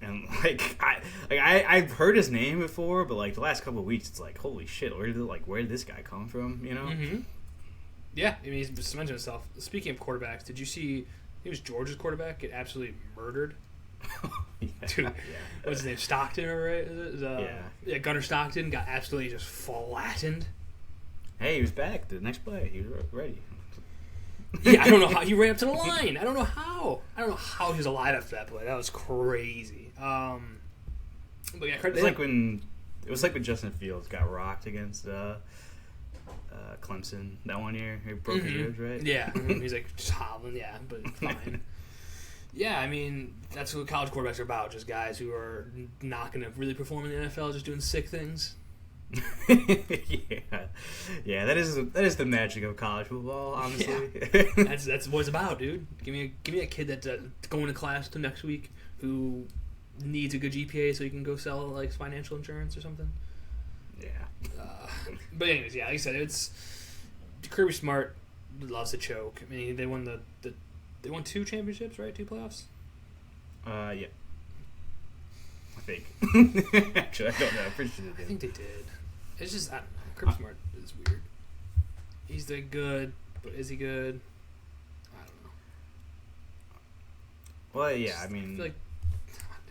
And, like, I've heard his name before, but, like, the last couple of weeks, it's like, holy shit, where did this guy come from, you know? Mm-hmm. Yeah, I mean, he's just mentioned himself. Speaking of quarterbacks, did you see he was Georgia's quarterback get absolutely murdered? Dude, what's his name? Stockton, right? Yeah, Gunnar Stockton got absolutely just flattened. Hey, he was back the next play. He was ready. Yeah, I don't know how he ran up to the line. I don't know how he was alive after that play. That was crazy. But yeah, it was like when Justin Fields got rocked against Clemson that one year. He broke his ribs, right? Yeah, he's like just hobbling. Yeah, but fine. Yeah, I mean that's what college quarterbacks are about. Just guys who are not going to really perform in the NFL, just doing sick things. yeah. That is the magic of college football. Honestly, that's what it's about, dude. Give me a kid that's going to class to next week who needs a good GPA so he can go sell like financial insurance or something. Yeah. But anyways, yeah, like I said, it's Kirby Smart loves to choke. I mean, they won they won 2 championships, right? 2 playoffs. Yeah. I think. Actually, I don't know. I'm pretty sure they did. I think they did. It's just, I don't know. Kirby Smart is weird. He's good, but is he good? I don't know. Well, yeah, I mean... I feel like,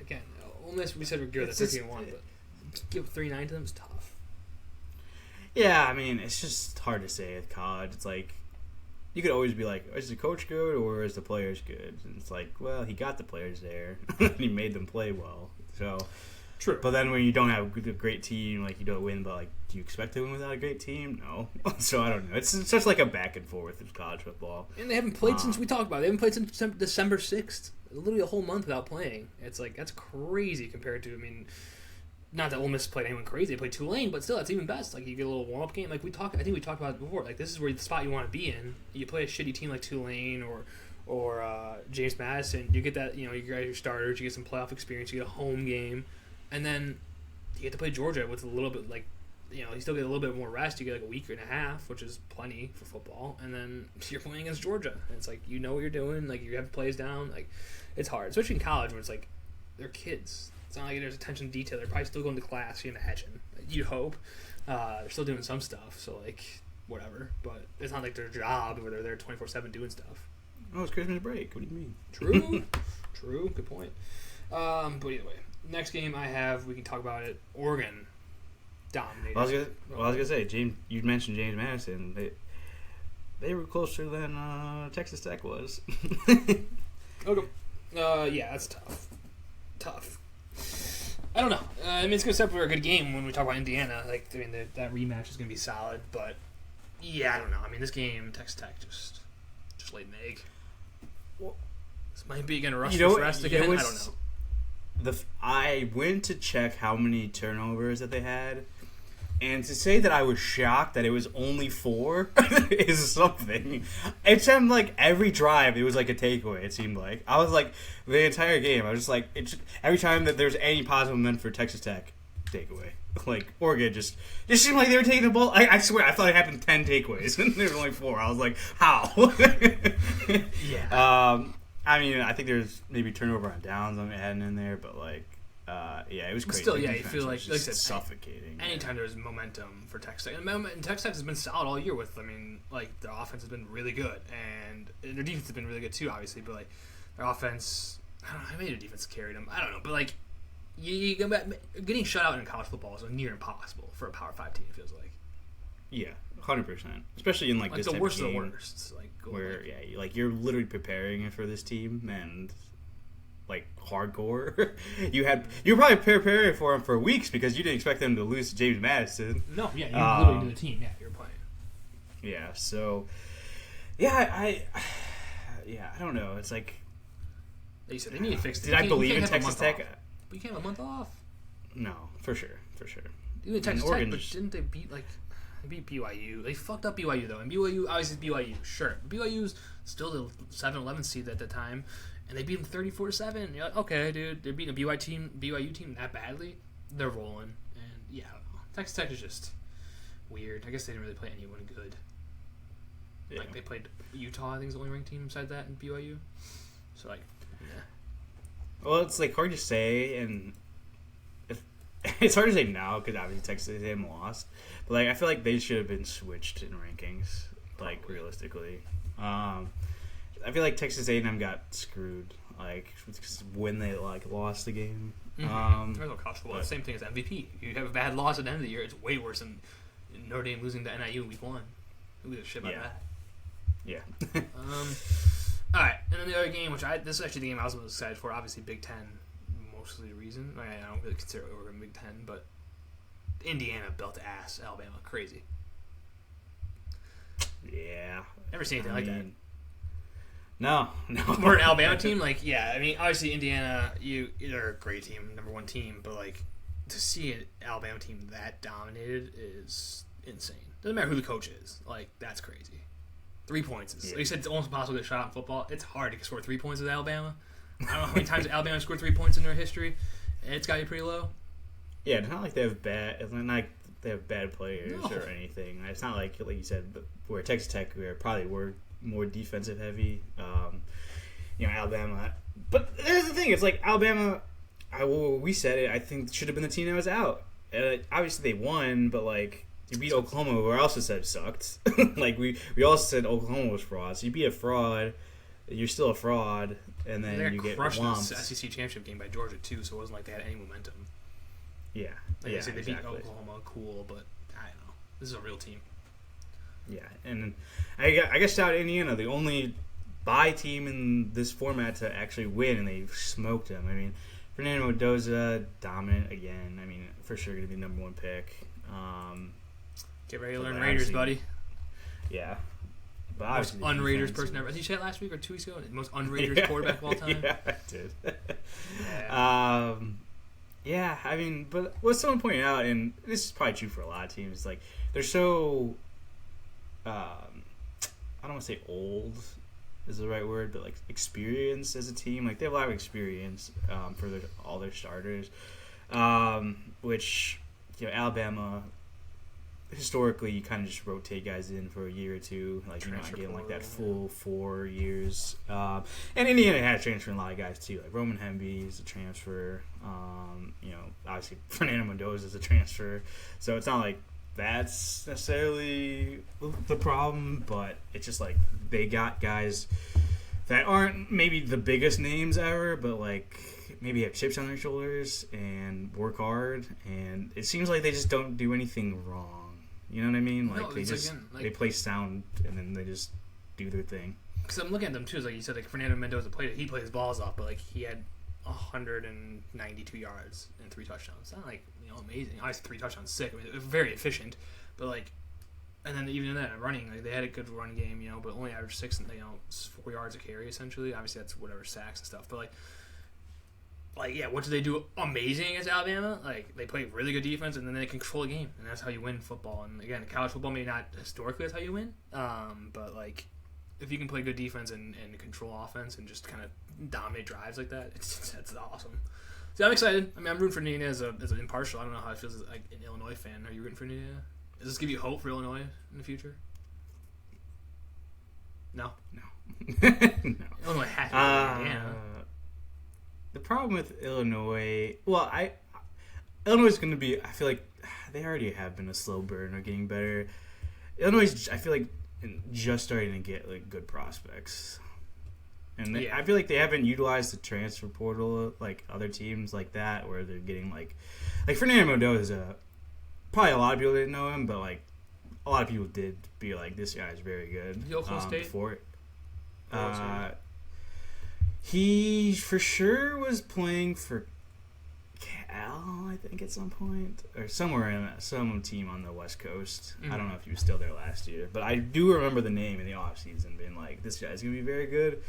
again, Ole Miss, we said we're good at 13-1, but give 3-9 to them is tough. Yeah, I mean, it's just hard to say at college. It's like, you could always be like, is the coach good or is the players good? And it's like, well, he got the players there. He made them play well. So... True. But then when you don't have a great team, like you don't win, but like, do you expect to win without a great team? No. So I don't know. It's just like a back and forth with college football. And they haven't played since we talked about it. They haven't played since December 6th. Literally a whole month without playing. It's like, that's crazy compared to, I mean, not that Ole Miss played anyone crazy. They played Tulane, but still, that's even best. Like, you get a little warm-up game. Like, I think we talked about it before. Like, this is where the spot you want to be in. You play a shitty team like Tulane or James Madison. You get that, you know, you get your starters. You get some playoff experience. You get a home game. And then you get to play Georgia with a little bit, like, you know, you still get a little bit more rest. You get like a week and a half, which is plenty for football. And then you're playing against Georgia. And it's like, you know what you're doing. Like, you have plays down. Like, it's hard. Especially in college where it's like, they're kids. It's not like there's attention to detail. They're probably still going to class, you imagine. You'd hope. They're still doing some stuff. So, like, whatever. But it's not like their job where they're there 24/7 doing stuff. Oh, it's Christmas break. What do you mean? True. True. Good point. But either way. Next game I have, we can talk about it. Oregon dominated. I was gonna say, James. You mentioned James Madison. They were closer than Texas Tech was. Okay. Yeah, that's tough. Tough. I don't know. I mean, it's gonna set up for a good game when we talk about Indiana. Like, I mean, that rematch is gonna be solid. But yeah, I don't know. I mean, this game, Texas Tech just laid an egg. Well, this might be gonna rush for rest again. I don't know. I went to check how many turnovers that they had, and to say that I was shocked that it was only 4 is something. It seemed like every drive it was like a takeaway. It seemed like I was like the entire game. I was just like every time that there's any positive momentum for Texas Tech, takeaway. Like Oregon just seemed like they were taking the ball. I swear I thought it happened 10 takeaways and there was only 4. I was like, how? Yeah. I mean, I think there's maybe turnover on downs I'm adding in there, but like, yeah, it was crazy. Still, yeah, you feel like I said, suffocating. Anytime there's momentum for Texas Tech, and Texas Tech has been solid all year. With, I mean, like their offense has been really good, and their defense has been really good too, obviously. But like their offense, I don't know, I made their defense carried them. I don't know, but like you go back, getting shut out in college football is near impossible for a Power 5 team. It feels like. Yeah, 100%. Especially in like this the type worst of game, of the worst. Like where you're literally preparing for this team and like hardcore. you were probably preparing for them for weeks because you didn't expect them to lose to James Madison. No, yeah, you literally did the team. Yeah, you're playing. Yeah, so yeah, I don't know. It's like they said they need to fix it. Did I believe in Texas Tech? But you can't have a month off. No, for sure. Even Texas Tech, but didn't they beat BYU? They fucked up BYU though, and BYU obviously BYU, sure. BYU's still the 7-11 seed at the time, and they beat them 34-7. You're like, okay, dude, they're beating a BYU team that badly. They're rolling, and yeah, I don't know. Texas Tech is just weird. I guess they didn't really play anyone good. Yeah. Like they played Utah, I think is the only ranked team besides that, in BYU. So like, yeah. Well, it's like hard to say, and it's hard to say now because obviously Texas A&M lost, but like I feel like they should have been switched in rankings, like realistically. I feel like Texas A&M got screwed, like when they like lost the game. There's no college football. Same thing as MVP. If you have a bad loss at the end of the year, it's way worse than Notre Dame losing to NIU in week 1. Who gives a shit about that? Yeah. All right, and then the other game, this is actually the game I was most excited for. Obviously, Big Ten, mostly the reason. I don't really consider it over in Big Ten, but Indiana belt ass Alabama, crazy. Yeah. Never seen anything like that. No. We're an Alabama team, obviously Indiana, they're a great team, number one team, but to see an Alabama team that dominated is insane. Doesn't matter who the coach is, that's crazy. 3 points is, like you said, it's almost impossible to get a shot in football. It's hard to score 3 points with Alabama. I don't know how many times Alabama scored 3 points in their history. It's got to be pretty low. Yeah, it's not like they have bad players or anything. It's not like you said, where Texas Tech we're more defensive heavy. Alabama. But here's the thing: it's like Alabama. We said it. I think should have been the team that was out. Obviously, they won, but you beat Oklahoma, who I also said sucked. we also said Oklahoma was fraud. So you beat a fraud, you're still a fraud, and then you get crushed in whomped. the SEC championship game by Georgia too. So it wasn't like they had any momentum. Yeah, they exactly. beat Oklahoma, cool, but I don't know. This is a real team. Yeah, and I guess shout out Indiana, the only bye team in this format to actually win, and they smoked them. I mean, Fernando Mendoza, dominant again. I mean, for sure going to be number one pick. Get ready to learn Raiders, buddy. Yeah. But most un-Raiders person ever. Did you say it last week or 2 weeks ago? Most un-Raiders quarterback of all time? Yeah, I did. Yeah. I mean, but what someone pointed out, and this is probably true for a lot of teams, they're so, I don't want to say old is the right word, but experienced as a team. They have a lot of experience for all their starters, which, Alabama, historically, you kind of just rotate guys in for a year or two. You're not getting that full 4 years. And Indiana had transferring a lot of guys too. Roman Hemby is a transfer. Obviously Fernando Mendoza is a transfer. So it's not like that's necessarily the problem, but it's just they got guys that aren't maybe the biggest names ever, but maybe have chips on their shoulders and work hard. And it seems like they just don't do anything wrong. You know what I mean? They play sound and then they just do their thing. Because I'm looking at them too. Like you said, Fernando Mendoza he played his balls off, but he had 192 yards and 3 touchdowns. It's not amazing. Obviously 3 touchdowns, sick. I mean, it was very efficient, but and then even in that running, they had a good run game, but only averaged 4 yards a carry essentially. Obviously that's whatever sacks and stuff, but what do they do amazing against Alabama? They play really good defense, and then they control a game, and that's how you win football. And again, college football maybe not historically that's how you win, but if you can play good defense and control offense and just kind of dominate drives like that, that's awesome. So I'm excited. I mean, I'm rooting for Indiana as an impartial. I don't know how it feels as an Illinois fan. Are you rooting for Indiana? Does this give you hope for Illinois in the future? No. No. Illinois has to be Indiana. The problem with Illinois, Illinois is going to be, I feel like they already have been a slow burn or getting better. Illinois, I feel like, just starting to get good prospects. And I feel like they haven't utilized the transfer portal like other teams like that, where they're getting like Fernando Mendoza. Probably a lot of people didn't know him, but a lot of people did be like, this guy is very good. Oklahoma State? Before it. He for sure was playing for Cal, I think, at some point, or somewhere in some team on the West Coast. Mm-hmm. I don't know if he was still there last year, but I do remember the name in the offseason being like, this guy's gonna be very good.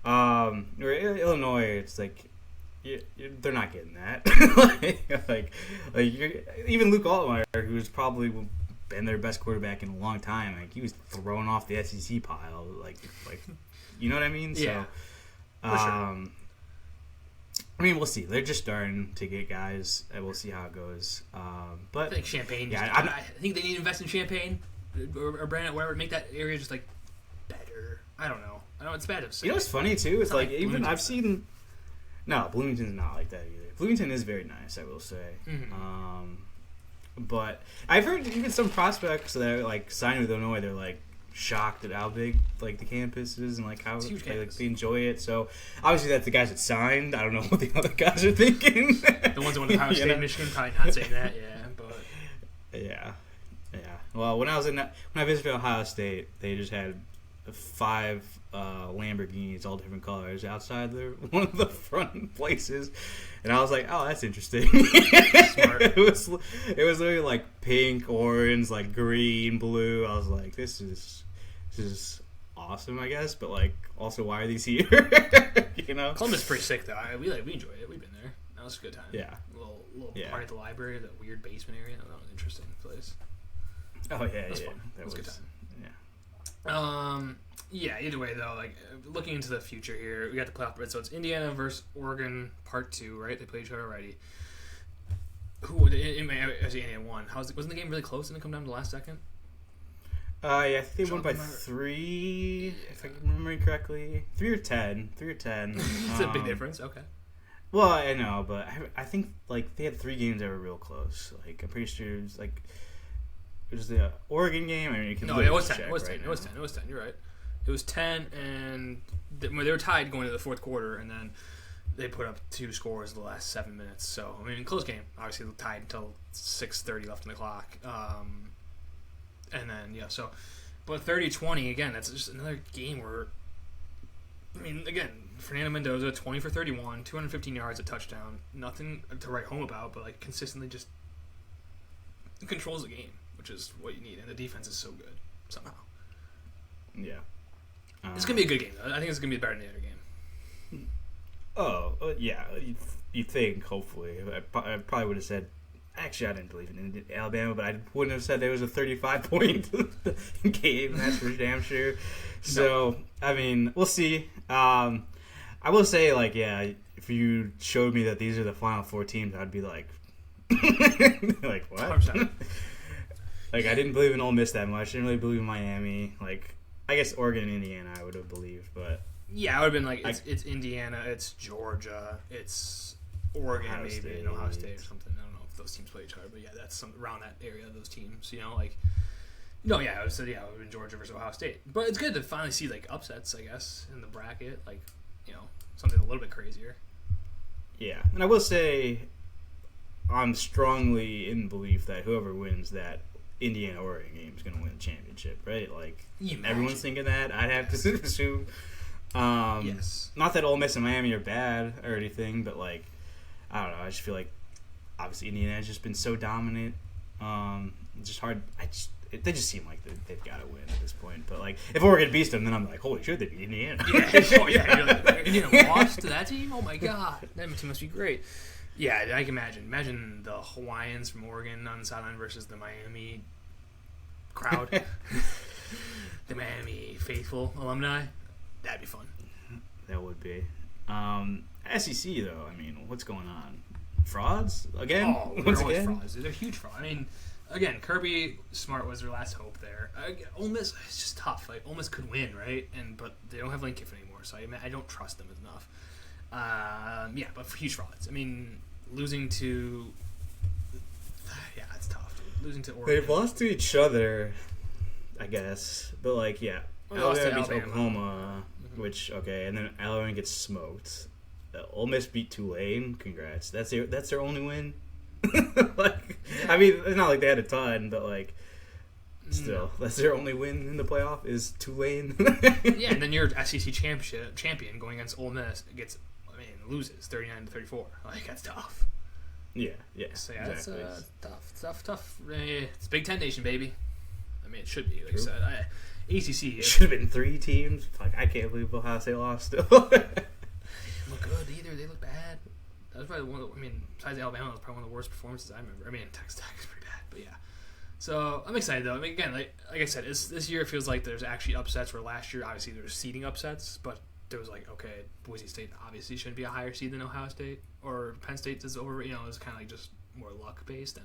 Illinois, it's they're not getting that. Even Luke Altmaier, who's probably been their best quarterback in a long time, he was thrown off the SEC pile, you know what I mean? Yeah. So, I mean, we'll see. They're just starting to get guys, and we'll see how it goes. But I think Champaign. Yeah, I think they need to invest in Champaign or Brandon, whatever. Make that area just better. I don't know. I know it's bad to say. You know what's funny too? It's even I've seen. No, Bloomington's not like that either. Bloomington is very nice, I will say. Mm-hmm. But I've heard even some prospects that are signing with Illinois, they're shocked at how big the campus is and how they enjoy it. So obviously that's the guys that signed. I don't know what the other guys are thinking. The ones that went to Ohio State, Michigan, probably not saying that. Yeah, but yeah. Well, when I visited Ohio State, they just had 5 Lamborghinis, all different colors, outside one of the front places, and I was like, "Oh, that's interesting." Smart. It was literally like pink, orange, like green, blue. I was like, "This is awesome, I guess." But like, also, why are these here? Columbus is pretty sick though. We enjoyed it. We've been there. That was a good time. Yeah. Little party at the library, that weird basement area. That was an interesting place. Oh yeah, That was fun. That was a good time. Yeah. Either way, though, like looking into the future here, we got the playoff. So it's Indiana versus Oregon, part 2, right? They played each other already. Indiana won. Wasn't the game really close? Didn't it come down to the last second? Yeah, I think they won by 3, if I'm remembering correctly. 3 or 10. 3 or 10. It's a big difference. Okay. Well, I know, but I think like they had 3 games that were real close. Like I'm pretty sure it was the Oregon game. I mean, you can it was 10. check It was 10. right It was 10. It was 10. You're right. It was 10, and they were tied going to the fourth quarter, and then they put up 2 scores in the last 7 minutes. So I mean, close game. Obviously, tied until 6:30 left in the clock. And then but 30-20 again. That's just another game where, I mean, again, Fernando Mendoza 20 for 31, 215 yards, a touchdown. Nothing to write home about, but like consistently just controls the game, which is what you need. And the defense is so good somehow. Yeah. It's gonna be a good game, though. I think it's gonna be better than the other game. Oh, yeah. You think, hopefully. I probably would have said, actually, I didn't believe in Alabama, but I wouldn't have said there was a 35-point game. That's for damn sure. So, I mean, we'll see. I will say, like, yeah, if you showed me that these are the final 4 teams, I'd be like, like, what? 100%. Like, I didn't believe in Ole Miss that much. I didn't really believe in Miami. Like, I guess Oregon and Indiana I would have believed, but... Yeah, I would have been like, it's Indiana, it's Georgia, it's Oregon, Ohio maybe, State. and Ohio State or something. I don't know if those teams play each other, but yeah, that's around that area of those teams, like... No, yeah, I would say, it would have been Georgia versus Ohio State. But it's good to finally see, like, upsets, I guess, in the bracket. Like, something a little bit crazier. Yeah, and I will say I'm strongly in belief that whoever wins that Indiana-Oregon game is going to win the championship, right? Like, everyone's thinking that. I'd have to assume. Yes. Not that Ole Miss and Miami are bad or anything, but, like, I don't know. I just feel like, obviously, Indiana has just been so dominant. It's just hard. They just seem like they've got to win at this point. But, like, if Oregon beats them, then I'm like, holy shit, they beat Indiana. You're like, Indiana lost to that team? Oh, my God. That team must be great. Yeah, I can imagine. Imagine the Hawaiians from Oregon on the sideline versus the Miami crowd. The Miami faithful alumni. That'd be fun. That would be. SEC, though, I mean, what's going on? Frauds? Again? Oh, they're always frauds. They're a huge fraud. I mean, again, Kirby Smart was their last hope there. Ole Miss, it's just tough. Like, Ole Miss could win, right? But they don't have Lane Kiffin anymore, so I don't trust them enough. But for huge frauds. I mean, losing to... Yeah, it's tough, dude. Losing to Oregon. They've lost to each other, I guess. But, like, yeah. Alabama beats Oklahoma, which, okay, and then Alabama gets smoked. Ole Miss beat Tulane. Congrats. That's their only win? I mean, it's not like they had a ton, but, like, still, that's their only win in the playoff is Tulane. Yeah, and then your SEC champion going against Ole Miss loses 39-34. Like, that's tough. Yeah. So, yeah, exactly. It's tough. It's Big Ten Nation, baby. I mean, it should be, like I said. ACC. It should have been 3 teams. Like, I can't believe Ohio State lost still. They didn't look good either. They look bad. That was probably besides Alabama, that was probably one of the worst performances I remember. I mean, Texas Tech is pretty bad, but yeah. So, I'm excited, though. I mean, again, like I said, this year it feels like there's actually upsets, where last year, obviously, there was seeding upsets, but there was like, okay, Boise State obviously shouldn't be a higher seed than Ohio State, or Penn State is over, it's kind of like just more luck-based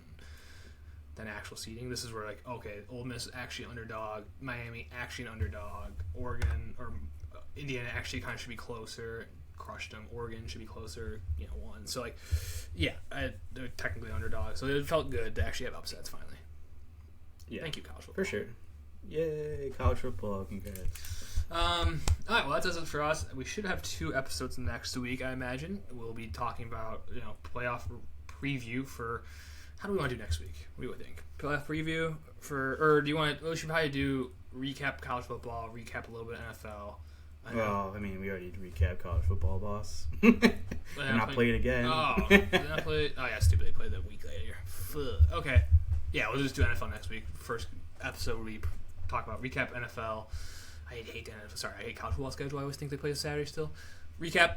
than actual seeding. This is where, like, okay, Ole Miss actually underdog, Miami actually an underdog, Oregon or Indiana actually kind of should be closer, crushed them. Oregon should be closer, won. So, like, yeah, they're technically underdogs. So it felt good to actually have upsets finally. Yeah. Thank you, college football. For sure. Yay, college football. Congrats. All right, well, that does it for us. We should have 2 episodes next week, I imagine. We'll be talking about, playoff preview for How do we want to do next week? What do you think? Playoff preview or do you want to? We should probably do recap college football, recap a little bit NFL. Well, I mean, we already recapped college football, boss. And I played again. Oh, did I play? Oh yeah, stupid. They played the week later. Fuck. Okay. Yeah, we'll just do NFL next week. First episode we talk about recap NFL. I hate the NFL. Sorry, I hate college football schedule. I always think they play Saturday still. Recap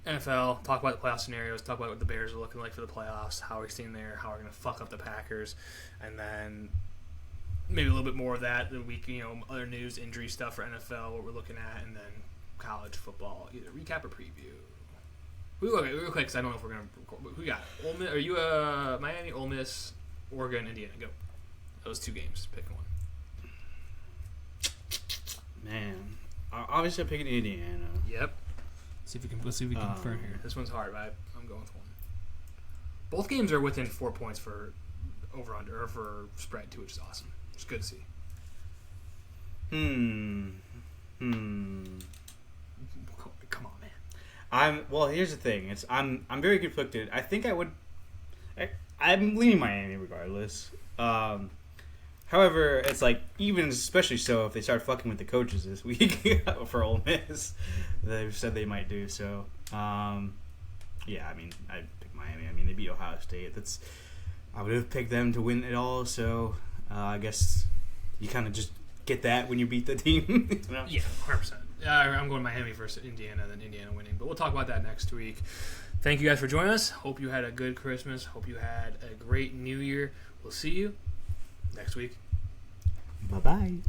NFL. Talk about the playoff scenarios. Talk about what the Bears are looking like for the playoffs. How we're staying there. How we're gonna fuck up the Packers, and then maybe a little bit more of that the week. Other news, injury stuff for NFL. What we're looking at, and then college football, either recap or preview. Okay, real quick, because I don't know if we're gonna record. Who you got? Ole Miss, are you Miami, Ole Miss, Oregon, Indiana? Go. Those 2 games. Pick one. Man, obviously I'm picking Indiana. Yep. Let's see if we can confirm here. This one's hard, but I'm going with one. Both games are within 4 points for over under or for spread too, which is awesome. It's good to see. Come on, man. Well, here's the thing. I'm very conflicted. I think I'm leaning Miami regardless. However, it's like even especially so if they start fucking with the coaches this week for Ole Miss, they've said they might do so. Yeah, I mean, I pick Miami. I mean, they beat Ohio State. I would have picked them to win it all. So I guess you kind of just get that when you beat the team. Yeah, 100%. I'm going Miami versus Indiana, then Indiana winning. But we'll talk about that next week. Thank you guys for joining us. Hope you had a good Christmas. Hope you had a great New Year. We'll see you next week. Bye-bye.